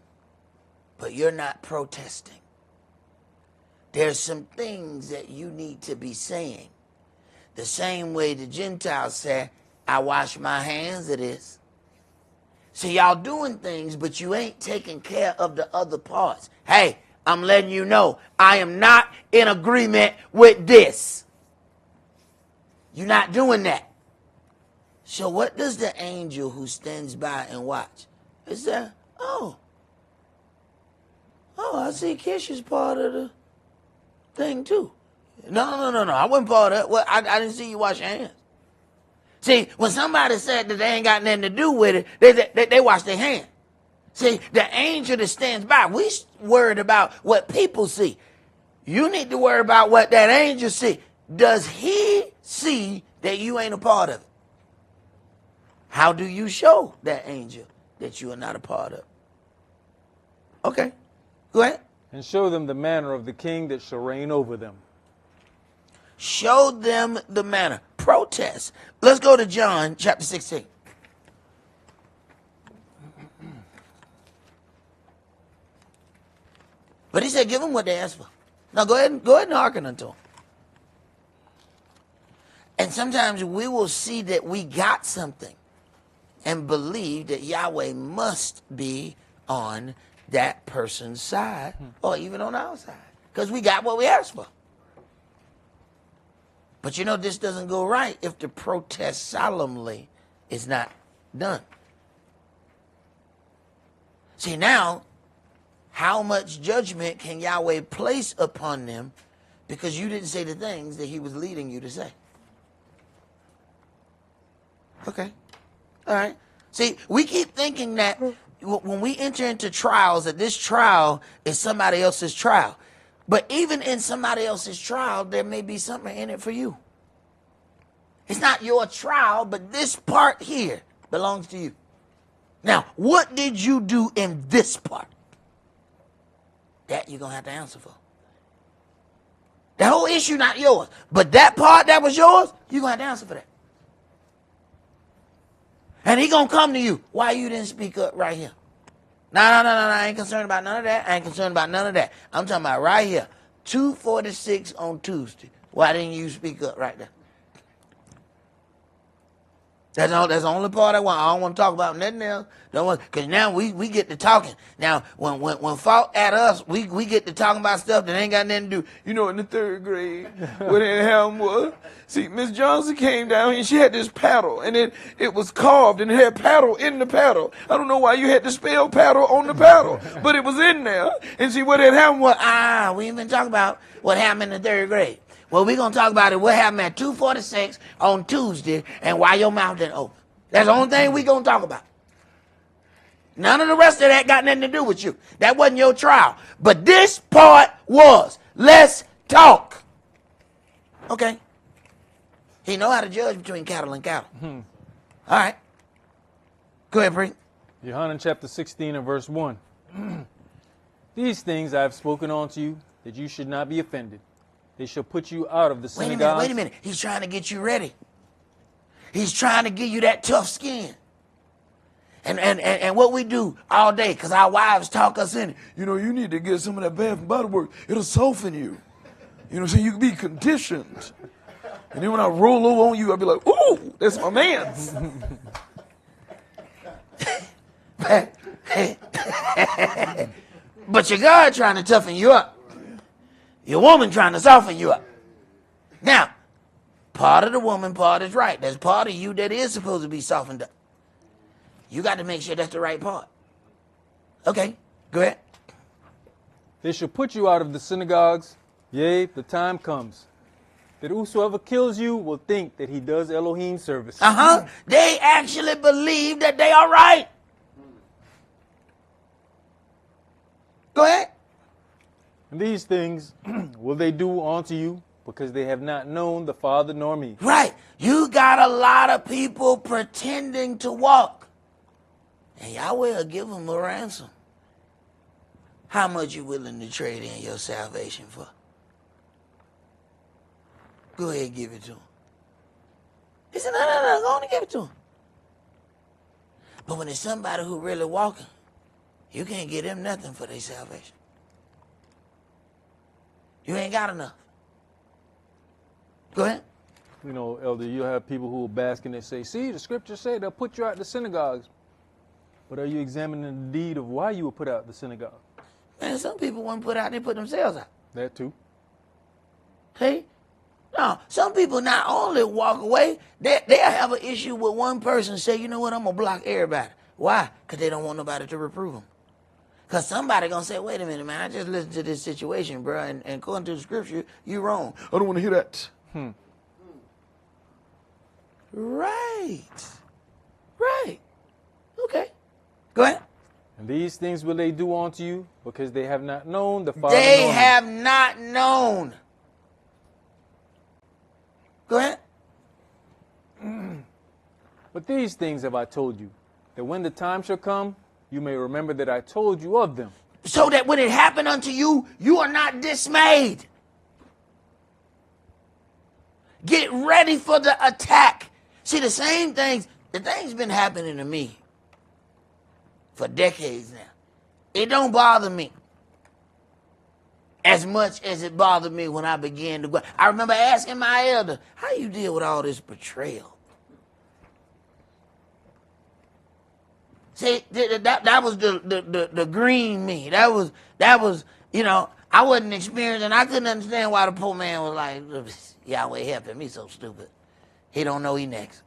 Speaker 4: but you're not protesting. There's some things that you need to be saying. The same way the Gentiles say, I wash my hands of this. So y'all doing things, but you ain't taking care of the other parts. Hey, I'm letting you know, I am not in agreement with this. You're not doing that. So what does the angel who stands by and watch? He said, oh, I see Kish is part of the thing too. No, I wasn't part of it. Well, I didn't see you wash your hands. See, when somebody said that they ain't got nothing to do with it, they wash their hands. See, the angel that stands by, we worried about what people see. You need to worry about what that angel see. Does he see that you ain't a part of it? How do you show that angel that you are not a part of it? Okay, go ahead.
Speaker 3: And show them the manner of the king that shall reign over them.
Speaker 4: Show them the manner. Protest. Let's go to John chapter 16. But he said, give them what they asked for. Now go ahead and hearken unto them. And sometimes we will see that we got something and believe that Yahweh must be on that person's side or even on our side because we got what we asked for. But you know, this doesn't go right if the protest solemnly is not done. See, now, how much judgment can Yahweh place upon them because you didn't say the things that he was leading you to say? Okay. All right. See, we keep thinking that when we enter into trials, that this trial is somebody else's trial. But even in somebody else's trial, there may be something in it for you. It's not your trial, but this part here belongs to you. Now, what did you do in this part? That you're going to have to answer for. The whole issue not yours. But that part that was yours, you're going to have to answer for that. And he going to come to you. Why you didn't speak up right here? No, I ain't concerned about none of that. I ain't concerned about none of that. I'm talking about right here. 2:46 on Tuesday. Why didn't you speak up right there? That's the only part I want. I don't want to talk about nothing else. Because now we get to talking. Now, when fault at us, we get to talking about stuff that ain't got nothing to do. You know, in the third grade, what it happened was, see, Miss Johnson came down and she had this paddle, and it was carved, and it had paddle in the paddle. I don't know why you had to spell paddle on the paddle, but it was in there. And see, what had happened was, we ain't been talking about what happened in the third grade. Well, we're going to talk about it. What happened at 2:46 on Tuesday and why your mouth didn't open. That's the only thing we're going to talk about. None of the rest of that got nothing to do with you. That wasn't your trial. But this part was. Let's talk. Okay. He know how to judge between cattle and cattle. All right. Go ahead, Bree.
Speaker 3: Yohanan chapter 16 and verse 1. These things I have spoken unto you, that you should not be offended. They shall put you out of the synagogues.
Speaker 4: Wait a minute. He's trying to get you ready. He's trying to give you that tough skin. And what we do all day, because our wives talk us in, you need to get some of that Bath and Body Works. It'll soften you. So you can be conditioned. And then when I roll over on you, I'll be like, ooh, that's my man's. But your God trying to toughen you up. Your woman trying to soften you up. Now, part of the woman, part is right. There's part of you that is supposed to be softened up. You got to make sure that's the right part. Okay, go ahead.
Speaker 3: They shall put you out of the synagogues. Yea, the time comes that whosoever kills you will think that he does Elohim service.
Speaker 4: They actually believe that they are right. Go ahead.
Speaker 3: And these things will they do unto you, because they have not known the Father nor me.
Speaker 4: Right. You got a lot of people pretending to walk. And Yahweh will give them a ransom. How much you willing to trade in your salvation for? Go ahead and give it to him. He said, no, go on and give it to him. But when it's somebody who really walking, you can't give them nothing for their salvation. You ain't got enough. Go ahead.
Speaker 3: Elder, you'll have people who will bask and they say, see, the scriptures say they'll put you out the synagogues. But are you examining the deed of why you were put out the synagogue?
Speaker 4: Man, some people weren't put out, they put themselves out.
Speaker 3: That too.
Speaker 4: See? No, some people not only walk away, they'll have an issue with one person, say, you know what, I'm going to block everybody. Why? Because they don't want nobody to reprove them. Because somebody going to say, wait a minute, man, I just listened to this situation, bro, and according to the scripture, you're wrong. I don't want to hear that. Right. Okay. Go ahead.
Speaker 3: And these things will they do unto you, because they have not known the Father.
Speaker 4: They have not known. Go ahead.
Speaker 3: But these things have I told you, that when the time shall come, you may remember that I told you of them.
Speaker 4: So that when it happened unto you, you are not dismayed. Get ready for the attack. See, the things been happening to me for decades now. It don't bother me as much as it bothered me when I began to go. I remember asking my elder, how you deal with all this betrayal? See, that was the green me. That was, I wasn't experiencing, I couldn't understand why the poor man was like, Yahweh helping me so stupid. He don't know he next.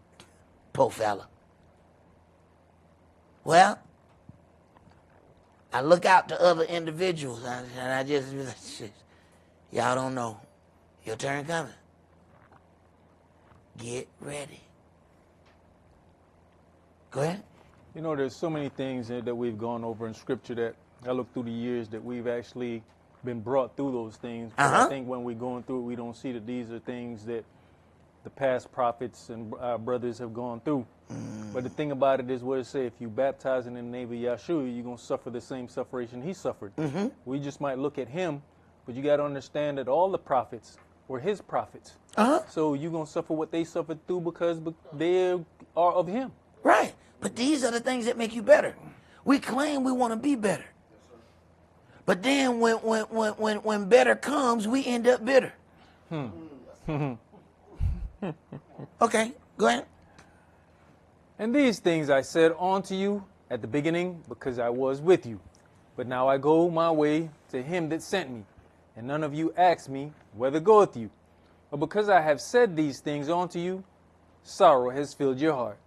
Speaker 4: Poor fella. Well, I look out to other individuals and I just, y'all don't know. Your turn coming. Get ready. Go ahead.
Speaker 3: There's so many things that we've gone over in Scripture that I look through the years that we've actually been brought through those things. But I think when we're going through it, we don't see that these are things that the past prophets and our brothers have gone through. But the thing about it is what it says, if you baptize in the name of Yahshua, you're going to suffer the same suffering he suffered. We just might look at him, but you got to understand that all the prophets were his prophets. So you're going to suffer what they suffered through because they are of him.
Speaker 4: Right. But these are the things that make you better. We claim we want to be better. But then when better comes, we end up bitter. Okay, go ahead.
Speaker 3: And these things I said unto you at the beginning, because I was with you. But now I go my way to him that sent me, and none of you ask me, whither goeth you? But because I have said these things unto you, sorrow has filled your heart.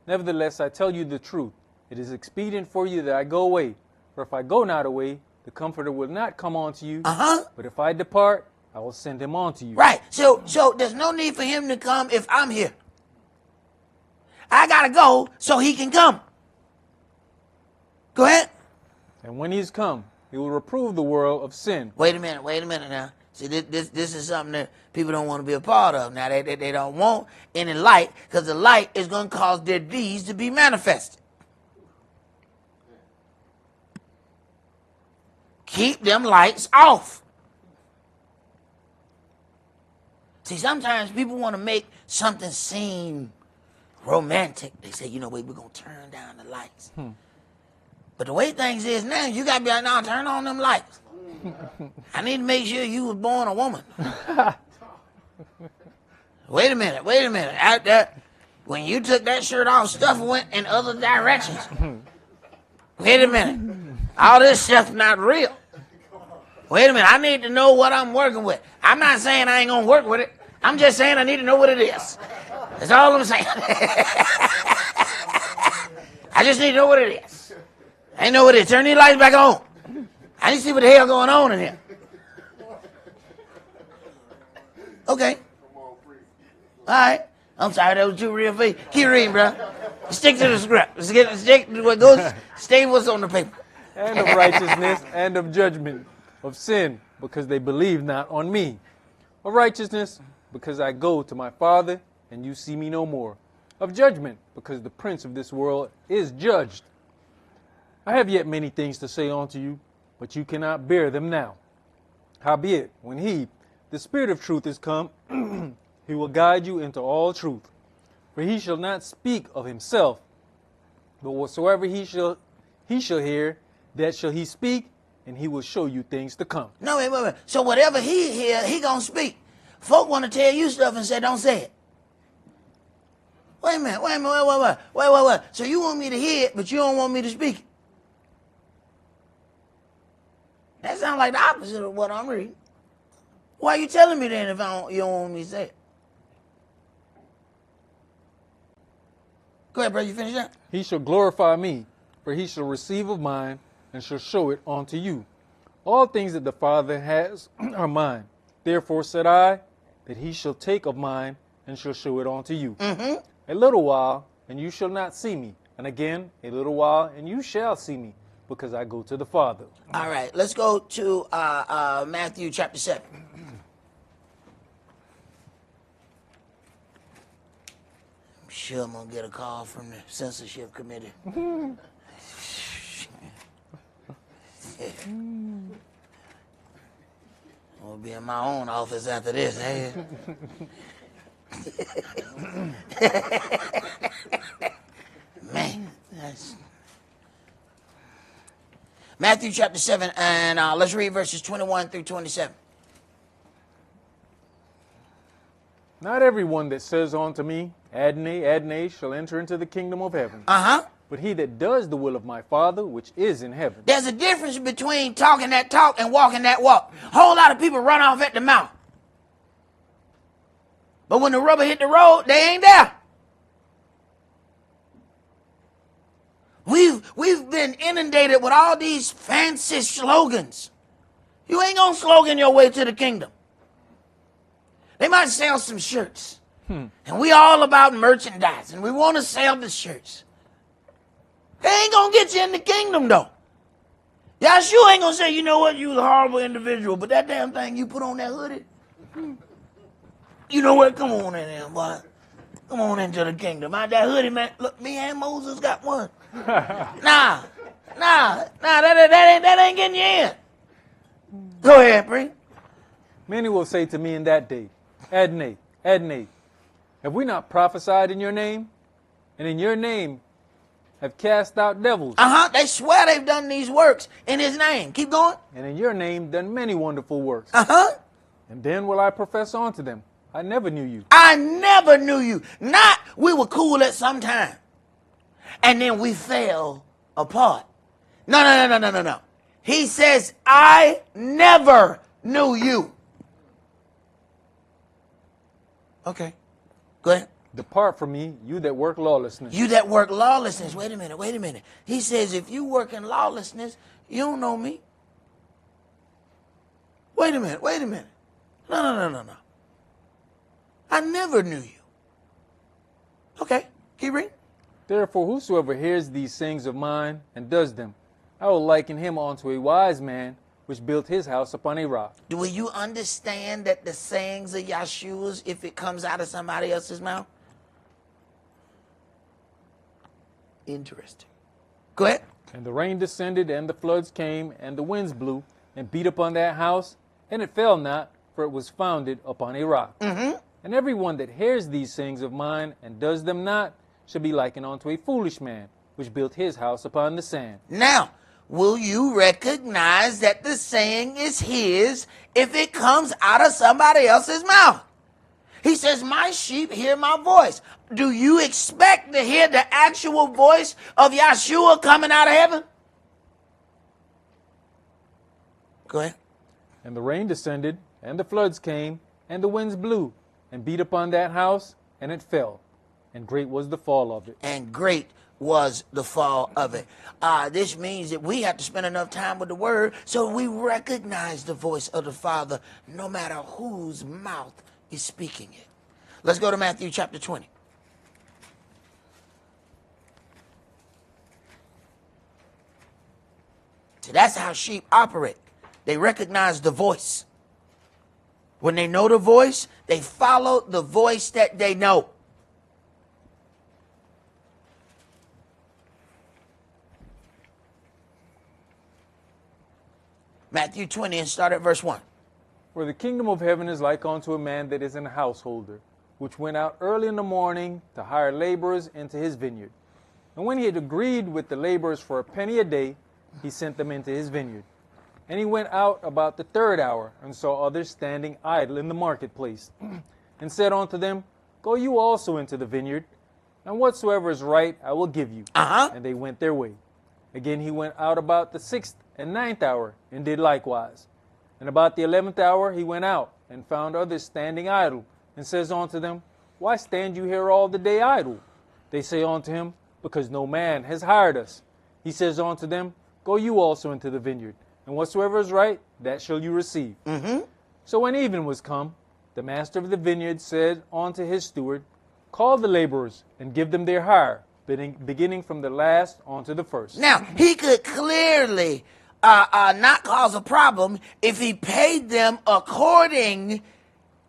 Speaker 3: Nevertheless, I tell you the truth. It is expedient for you that I go away. For if I go not away, the Comforter will not come unto you. But if I depart, I will send him unto you.
Speaker 4: Right. So there's no need for him to come if I'm here. I got to go so he can come. Go ahead.
Speaker 3: And when he's come, he will reprove the world of sin.
Speaker 4: Wait a minute now. See, this is something that people don't want to be a part of. Now, they don't want any light because the light is going to cause their deeds to be manifested. Keep them lights off. See, sometimes people want to make something seem romantic. They say, you know, wait, we're going to turn down the lights. But the way things is now, you got to be like, no, turn on them lights. I need to make sure you was born a woman. Wait a minute. Out there, when you took that shirt off, stuff went in other directions. Wait a minute. All this stuff's not real. Wait a minute. I need to know what I'm working with. I'm not saying I ain't going to work with it. I'm just saying I need to know what it is. That's all I'm saying. I just need to know what it is. I know what it is. Turn these lights back on. I need to see what the hell going on in here. Okay. All right. I'm sorry, that was too real for you. Keep reading, bro. Stick to the script. Stick to what goes. Stay what's on the paper.
Speaker 3: And of righteousness, and of judgment, of sin, because they believe not on me. Of righteousness, because I go to my Father, and you see me no more. Of judgment, because the prince of this world is judged. I have yet many things to say unto you, but you cannot bear them now. Howbeit, when he, the Spirit of truth, is come, he will guide you into all truth. For he shall not speak of himself, but whatsoever he shall hear, that shall he speak, and he will show you things to come.
Speaker 4: No, wait. So whatever he hear, he gonna speak. Folk want to tell you stuff and say, don't say it. Wait a minute. Wait. So you want me to hear it, but you don't want me to speak it. That sounds like the opposite of what I'm reading. Why are you telling me then if you don't want me to say it? Go ahead, bro. You finish that?
Speaker 3: He shall glorify me, for he shall receive of mine, and shall show it unto you. All things that the Father has are mine. Therefore said I, that he shall take of mine, and shall show it unto you. A little while, and you shall not see me. And again, a little while, and you shall see me, because I go to the Father.
Speaker 4: All right, let's go to Matthew chapter 7. I'm sure I'm going to get a call from the censorship committee. I'll be in my own office after this. Hey? Man, that's... Matthew chapter 7, and let's read verses 21 through 27.
Speaker 3: Not everyone that says unto me, Adonai, Adonai, shall enter into the kingdom of heaven. But he that does the will of my Father, which is in heaven.
Speaker 4: There's a difference between talking that talk and walking that walk. A whole lot of people run off at the mouth. But when the rubber hit the road, they ain't there. We've been inundated with all these fancy slogans. You ain't gonna slogan your way to the kingdom. They might sell some shirts. And we all about merchandise, and we want to sell the shirts. They ain't gonna get you in the kingdom, though. Y'all sure ain't gonna say, you know what, you was a horrible individual, but that damn thing you put on that hoodie, you know what, come on in there, boy. Come on into the kingdom. That hoodie, man, look, me and Moses got one. Nah, that ain't getting you in. Go ahead, Bree.
Speaker 3: Many will say to me in that day, Adonai, Adonai, have we not prophesied in your name? And in your name have cast out devils.
Speaker 4: They swear they've done these works in his name. Keep going.
Speaker 3: And in your name done many wonderful works. And then will I profess unto them, I never knew you.
Speaker 4: I never knew you. Not we were cool at some time. And then we fell apart. No. He says, I never knew you. Okay. Go ahead.
Speaker 3: Depart from me, you that work lawlessness.
Speaker 4: You that work lawlessness. Wait a minute. He says, if you work in lawlessness, you don't know me. Wait a minute. No. I never knew you. Okay, keep reading.
Speaker 3: Therefore, whosoever hears these sayings of mine and does them, I will liken him unto a wise man, which built his house upon a rock.
Speaker 4: Do you understand that the sayings of Yahshua's, if it comes out of somebody else's mouth? Interesting. Go ahead.
Speaker 3: And the rain descended, and the floods came, and the winds blew, and beat upon that house, and it fell not, for it was founded upon a rock. And every one that hears these sayings of mine, and does them not, shall be likened unto a foolish man, which built his house upon the sand.
Speaker 4: Now, will you recognize that the saying is his if it comes out of somebody else's mouth? He says, my sheep hear my voice. Do you expect to hear the actual voice of Yahshua coming out of heaven? Go ahead.
Speaker 3: And the rain descended, and the floods came, and the winds blew, and beat upon that house, and it fell. And great was the fall of it.
Speaker 4: And great was the fall of it. This means that we have to spend enough time with the word so we recognize the voice of the Father no matter whose mouth is speaking it. Let's go to Matthew chapter 20. So that's how sheep operate. They recognize the voice. When they know the voice, they follow the voice that they know. Matthew 20 and start at verse 1.
Speaker 3: For the kingdom of heaven is like unto a man that is an householder, which went out early in the morning to hire laborers into his vineyard. And when he had agreed with the laborers for a penny a day, he sent them into his vineyard. And he went out about the third hour, and saw others standing idle in the marketplace, and said unto them, Go you also into the vineyard, and whatsoever is right I will give you. And they went their way. Again he went out about the 6th and 9th hour, and did likewise. And about the 11th hour he went out, and found others standing idle, and says unto them, Why stand you here all the day idle? They say unto him, Because no man has hired us. He says unto them, Go you also into the vineyard, and whatsoever is right, that shall you receive. So when even was come, the master of the vineyard said unto his steward, Call the laborers, and give them their hire, beginning from the last unto the first.
Speaker 4: Now, he could clearly not cause a problem if he paid them according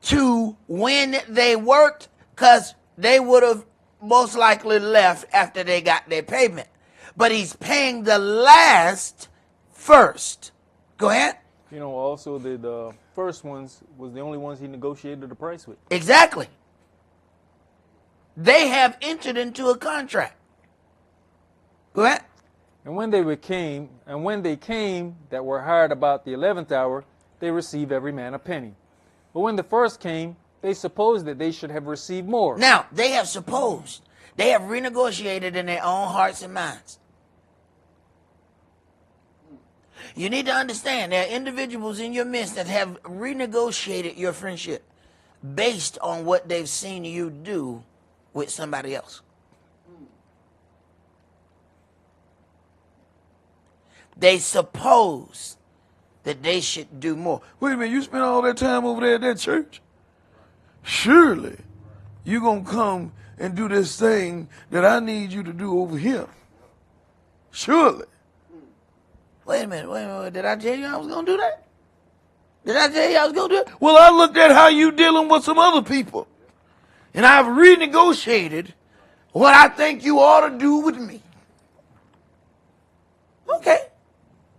Speaker 4: to when they worked, because they would have most likely left after they got their payment. But he's paying the last first. Go ahead.
Speaker 3: You know, also the first ones was the only ones he negotiated the price with.
Speaker 4: Exactly. They have entered into a contract. Go ahead.
Speaker 3: And when they came that were hired about the 11th hour, they received every man a penny. But when the first came, they supposed that they should have received more.
Speaker 4: Now, they have supposed. They have renegotiated in their own hearts and minds. You need to understand there are individuals in your midst that have renegotiated your friendship based on what they've seen you do with somebody else. They suppose that they should do more.
Speaker 5: Wait a minute, you spent all that time over there at that church? Surely you're going to come and do this thing that I need you to do over here. Surely.
Speaker 4: Wait a minute. Did I tell you I was going to do that? Did I tell you I was going to do it?
Speaker 5: Well, I looked at how you dealing with some other people, and I've renegotiated what I think you ought to do with me.
Speaker 4: Okay.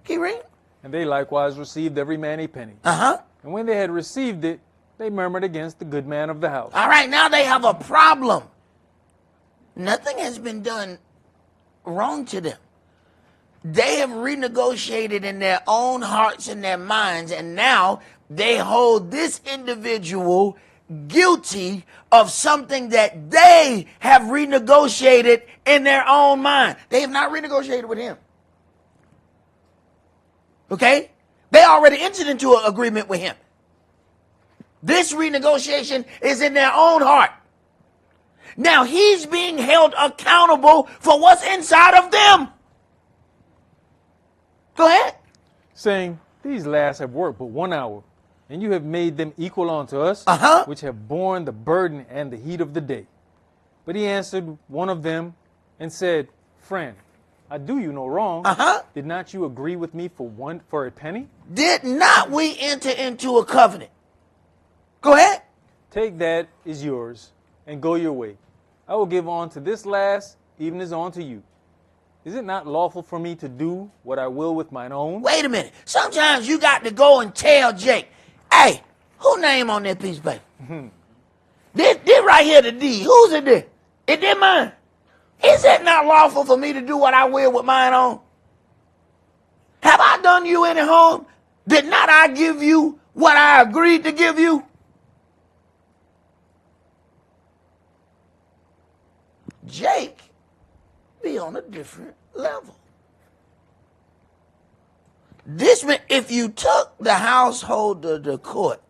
Speaker 4: Keep reading.
Speaker 3: And they likewise received every man a penny.
Speaker 4: Uh-huh.
Speaker 3: And when they had received it, they murmured against the good man of the house.
Speaker 4: All right, now they have a problem. Nothing has been done wrong to them. They have renegotiated in their own hearts and their minds, and now they hold this individual guilty of something that they have renegotiated in their own mind. They have not renegotiated with him. Okay? They already entered into an agreement with him. This renegotiation is in their own heart. Now he's being held accountable for what's inside of them. Go ahead.
Speaker 3: Saying, These last have worked but 1 hour, and you have made them equal unto us, which have borne the burden and the heat of the day. But he answered one of them and said, Friend, I do you no wrong.
Speaker 4: Uh-huh.
Speaker 3: Did not you agree with me for a penny?
Speaker 4: Did not we enter into a covenant? Go ahead.
Speaker 3: Take that is yours, and go your way. I will give on to this last, even as on to you. Is it not lawful for me to do what I will with mine own?
Speaker 4: Wait a minute. Sometimes you got to go and tell Jake, hey, who name on that piece of paper? This right here, the D. Who's it there? It did mine. Is it not lawful for me to do what I will with mine own? Have I done you any harm? Did not I give you what I agreed to give you? Jake be on a different level. This man, if you took the household to the court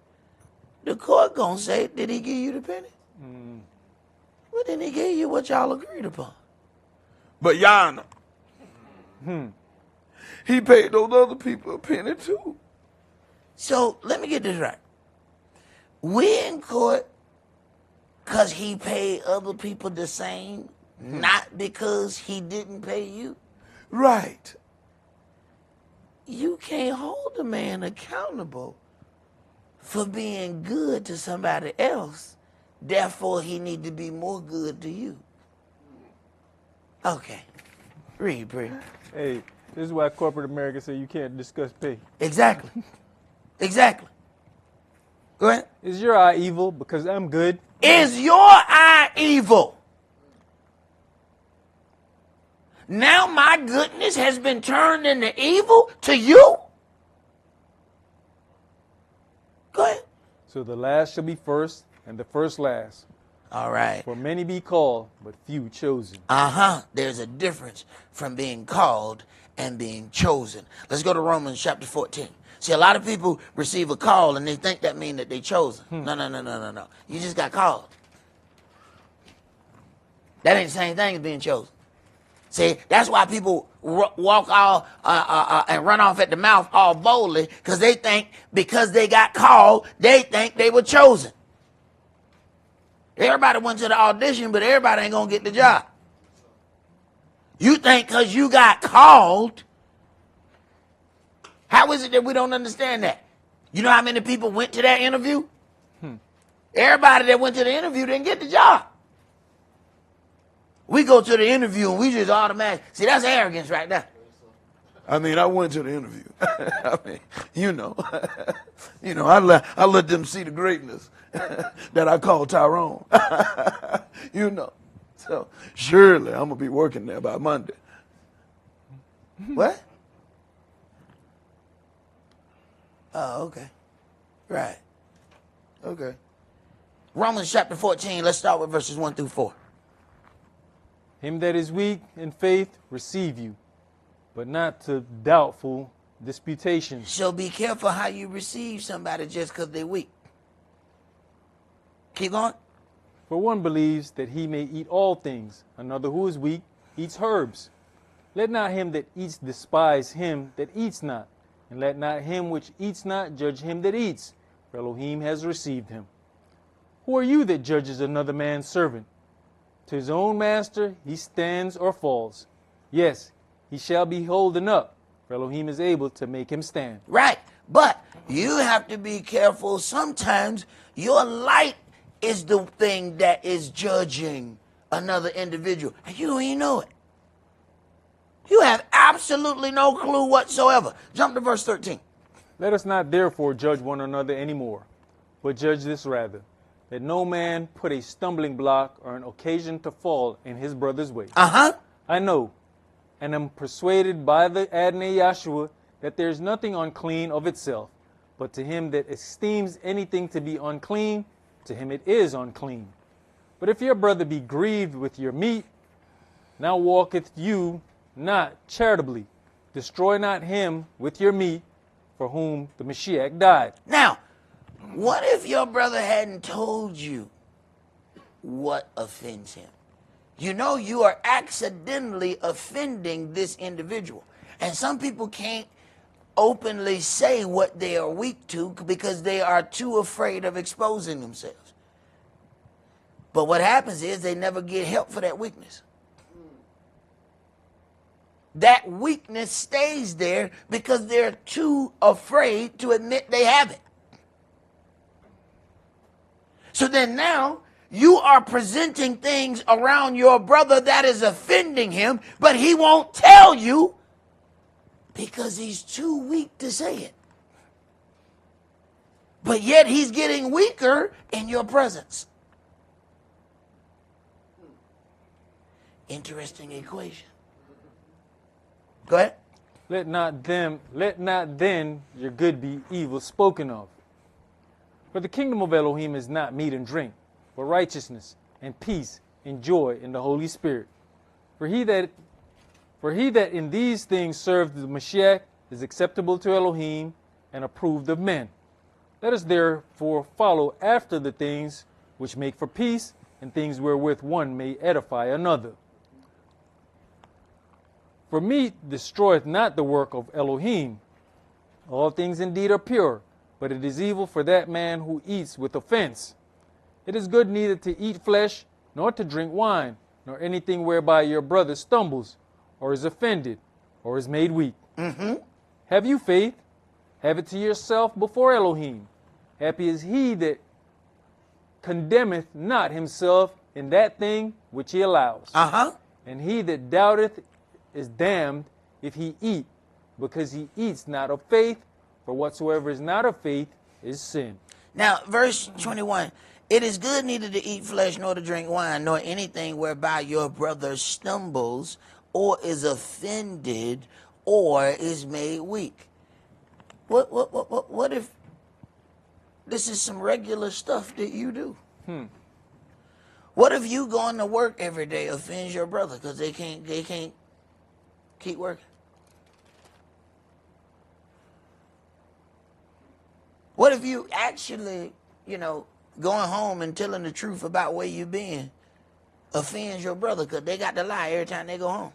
Speaker 4: gonna say, did he give you the penny? Well, then he gave you what y'all agreed upon.
Speaker 5: But Yana, he paid those other people a penny too.
Speaker 4: So let me get this right. We in court because he paid other people the same, not because he didn't pay you.
Speaker 5: Right.
Speaker 4: You can't hold a man accountable for being good to somebody else. Therefore, he need to be more good to you. Okay. Read, Bree.
Speaker 3: Hey, this is why corporate America say you can't discuss pay.
Speaker 4: Exactly. Exactly. Go ahead.
Speaker 3: Is your eye evil because I'm good?
Speaker 4: Is your eye evil? Now my goodness has been turned into evil to you? Go ahead.
Speaker 3: So the last shall be first, and the first last.
Speaker 4: All right.
Speaker 3: For many be called, but few chosen.
Speaker 4: There's a difference from being called and being chosen. Let's go to Romans chapter 14. See, a lot of people receive a call and they think that means that they chosen. No. You just got called. That ain't the same thing as being chosen. See, that's why people walk all and run off at the mouth all boldly, because they think because they got called, they think they were chosen. Everybody went to the audition, but everybody ain't gonna get the job. You think because you got called. How is it that we don't understand that? You know how many people went to that interview? Everybody that went to the interview didn't get the job. We go to the interview and we just automatically, see, that's arrogance right there.
Speaker 5: I mean, I went to the interview. I mean, I let them see the greatness that I call Tyrone. So surely I'm gonna be working there by Monday.
Speaker 4: What? Oh, okay. Right. Okay. Romans chapter 14, let's start with verses 1 through 4.
Speaker 3: Him that is weak in faith receive you, but not to doubtful disputations.
Speaker 4: So be careful how you receive somebody just because they're weak. Keep going.
Speaker 3: For one believes that he may eat all things, another who is weak eats herbs. Let not him that eats despise him that eats not, and let not him which eats not judge him that eats, for Elohim has received him. Who are you that judges another man's servant? To his own master he stands or falls. Yes, he shall be holden up, for Elohim is able to make him stand.
Speaker 4: Right. But you have to be careful. Sometimes your light is the thing that is judging another individual, and you don't even know it. You have absolutely no clue whatsoever. Jump to verse 13.
Speaker 3: Let us not therefore judge one another any more, but judge this rather, that no man put a stumbling block or an occasion to fall in his brother's way. I know, and am persuaded by the Adonai Yahshua, that there is nothing unclean of itself, but to him that esteems anything to be unclean, to him it is unclean. But if your brother be grieved with your meat, now walketh you not charitably. Destroy not him with your meat, for whom the Mashiach died.
Speaker 4: Now, what if your brother hadn't told you what offends him? You know you are accidentally offending this individual. And some people can't openly say what they are weak to because they are too afraid of exposing themselves. But what happens is they never get help for that weakness. that weakness stays there because they're too afraid to admit they have it. So then now you are presenting things around your brother that is offending him, but he won't tell you because he's too weak to say it. But yet he's getting weaker in your presence. Interesting equation. Go ahead.
Speaker 3: Let not then your good be evil spoken of. For the kingdom of Elohim is not meat and drink, but righteousness and peace and joy in the Holy Spirit. For he that in these things serves the Mashiach is acceptable to Elohim and approved of men. Let us therefore follow after the things which make for peace and things wherewith one may edify another. For meat destroyeth not the work of Elohim. All things indeed are pure, but it is evil for that man who eats with offense. It is good neither to eat flesh, nor to drink wine, nor anything whereby your brother stumbles, or is offended, or is made weak. Have you faith? Have it to yourself before Elohim. Happy is he that condemneth not himself in that thing which he allows. And he that doubteth is damned if he eat, because he eats not of faith, for whatsoever is not of faith is sin.
Speaker 4: Now, verse 21, it is good neither to eat flesh, nor to drink wine, nor anything whereby your brother stumbles, or is offended, or is made weak. What if this is some regular stuff that you do? What if you going to work every day offends your brother because they can't keep working? What if you actually, going home and telling the truth about where you been offends your brother because they got to lie every time they go home?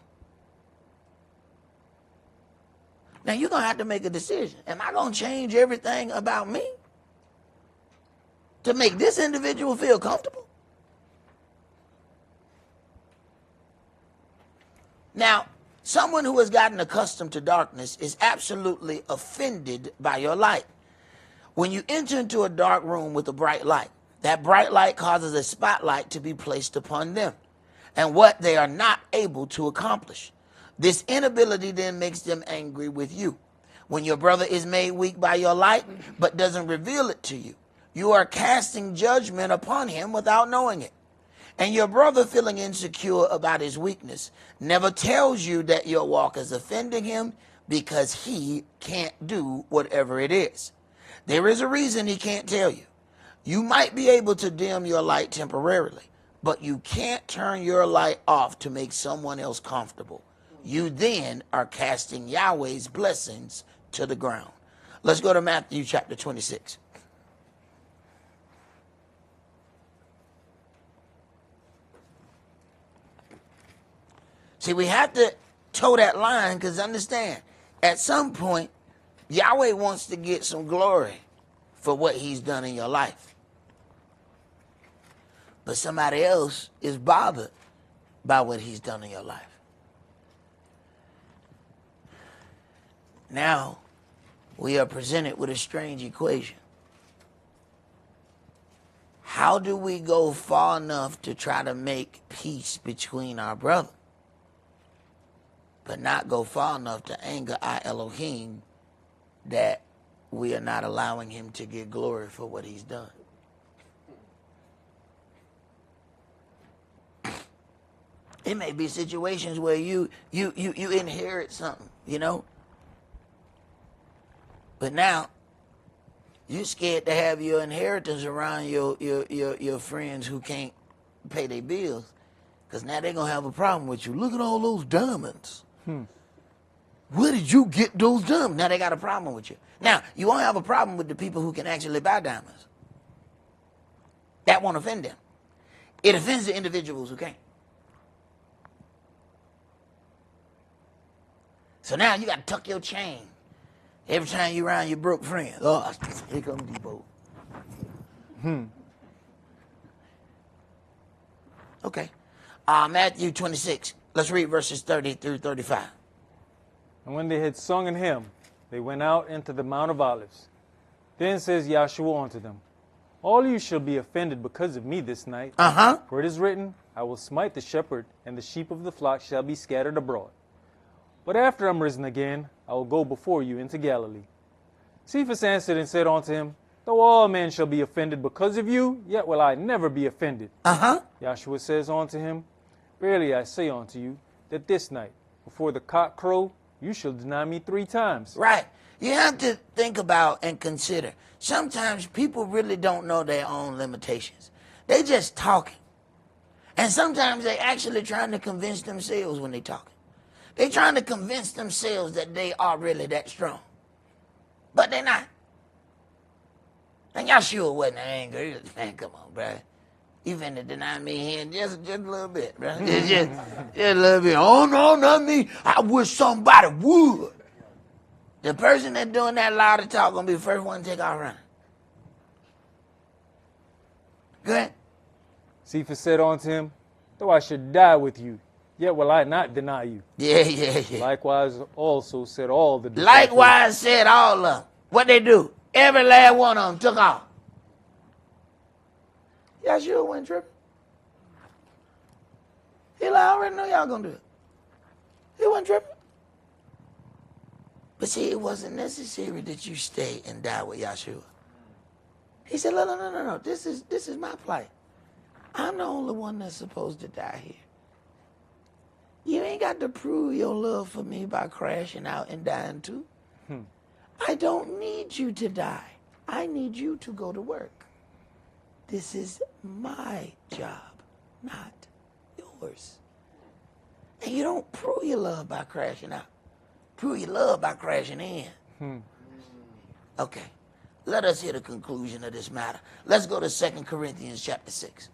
Speaker 4: Now you're going to have to make a decision. Am I going to change everything about me to make this individual feel comfortable? Now, someone who has gotten accustomed to darkness is absolutely offended by your light. When you enter into a dark room with a bright light, that bright light causes a spotlight to be placed upon them and what they are not able to accomplish. This inability then makes them angry with you. When your brother is made weak by your light but doesn't reveal it to you, you are casting judgment upon him without knowing it. And your brother, feeling insecure about his weakness, never tells you that your walk is offending him because he can't do whatever it is. There is a reason he can't tell you. You might be able to dim your light temporarily, but you can't turn your light off to make someone else comfortable. You then are casting Yahweh's blessings to the ground. Let's go to Matthew chapter 26. See, we have to toe that line because understand, at some point, Yahweh wants to get some glory for what he's done in your life. But somebody else is bothered by what he's done in your life. Now, we are presented with a strange equation. How do we go far enough to try to make peace between our brothers, but not go far enough to anger our Elohim that we are not allowing him to get glory for what he's done? It may be situations where you inherit something, but now you're scared to have your inheritance around your friends who can't pay their bills, because now they're going to have a problem with you. Look at all those diamonds. Where did you get those diamonds? Now they got a problem with you. Now, you won't have a problem with the people who can actually buy diamonds. That won't offend them. It offends the individuals who can't. So now you got to tuck your chain every time you're around your broke friends. Oh, here comes Depot. Okay. Matthew 26. Let's read verses 30 through 35.
Speaker 3: And when they had sung an hymn, they went out into the Mount of Olives. Then says Yahshua unto them, all you shall be offended because of me this night. For it is written, I will smite the shepherd, and the sheep of the flock shall be scattered abroad. But after I'm risen again, I will go before you into Galilee. Cephas answered and said unto him, though all men shall be offended because of you, yet will I never be offended. Yahshua says unto him, verily I say unto you, that this night, before the cock crow, you shall deny me 3 times.
Speaker 4: Right. You have to think about and consider. Sometimes people really don't know their own limitations. They just talking. And sometimes they actually trying to convince themselves when they talking. They trying to convince themselves that they are really that strong. But they're not. And Yahshua wasn't angry. He was, man, come on, bro. You finna deny me here just a little bit, bro. Just a little bit. Oh, no, not me. I wish somebody would. The person that's doing that louder talk gonna be the first one to take off running. Go ahead.
Speaker 3: Cephas said unto him, though I should die with you, yet will I not deny you.
Speaker 4: Yeah.
Speaker 3: Likewise also said all the disciples.
Speaker 4: Likewise said all of them. What they do? Every last one of them took off. Yahshua wasn't tripping. He like, I already know y'all gonna do it. He wasn't tripping. But see, it wasn't necessary that you stay and die with Yahshua. He said, no. This is my plight. I'm the only one that's supposed to die here. You ain't got to prove your love for me by crashing out and dying too. I don't need you to die. I need you to go to work. This is my job, not yours. And you don't prove your love by crashing out. Prove your love by crashing in. Okay. Let us hear the conclusion of this matter. Let's go to 2 Corinthians chapter 6.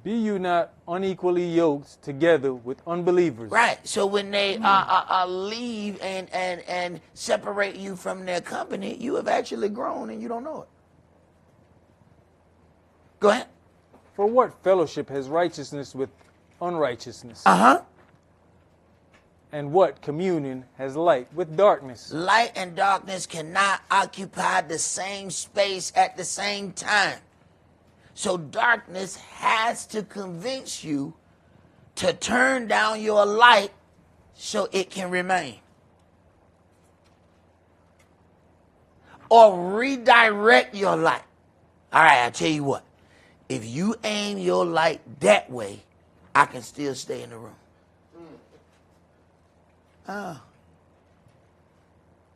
Speaker 3: Be you not unequally yoked together with unbelievers.
Speaker 4: Right. So when they leave and separate you from their company, you have actually grown and you don't know it. Go ahead.
Speaker 3: For what fellowship has righteousness with unrighteousness? And what communion has light with darkness?
Speaker 4: Light and darkness cannot occupy the same space at the same time. So darkness has to convince you to turn down your light so it can remain. Or redirect your light. All right, I tell you what. If you aim your light that way, I can still stay in the room. Oh.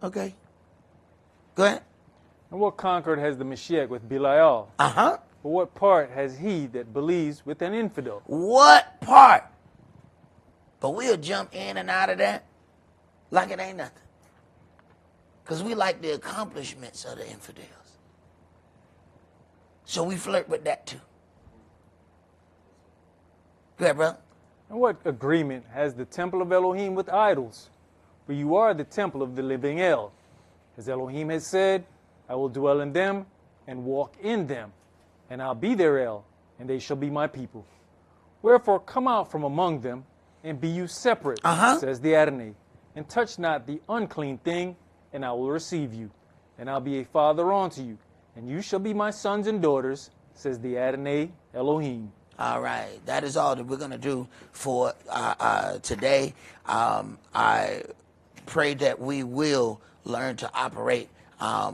Speaker 4: Okay. Go ahead.
Speaker 3: And what concord has the Mashiach with Belial? For what part has he that believes with an infidel?
Speaker 4: What part? But we'll jump in and out of that like it ain't nothing. Because we like the accomplishments of the infidels. So we flirt with that too. Go ahead, brother.
Speaker 3: And what agreement has the temple of Elohim with idols? For you are the temple of the living El. As Elohim has said, I will dwell in them and walk in them, and I'll be their El, and they shall be my people. Wherefore come out from among them, and be you separate, says the Adonai, and touch not the unclean thing, and I will receive you, and I'll be a father unto you, and you shall be my sons and daughters, says the Adonai Elohim.
Speaker 4: All right, that is all that we're going to do for today. I pray that we will learn to operate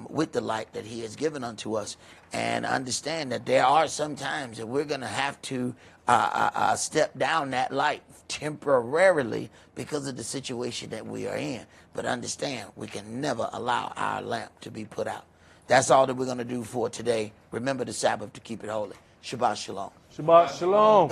Speaker 4: with the light that he has given unto us and understand that there are some times that we're going to have to step down that light temporarily because of the situation that we are in. But understand, we can never allow our lamp to be put out. That's all that we're going to do for today. Remember the Sabbath to keep it holy. Shabbat shalom.
Speaker 3: Shabbat shalom.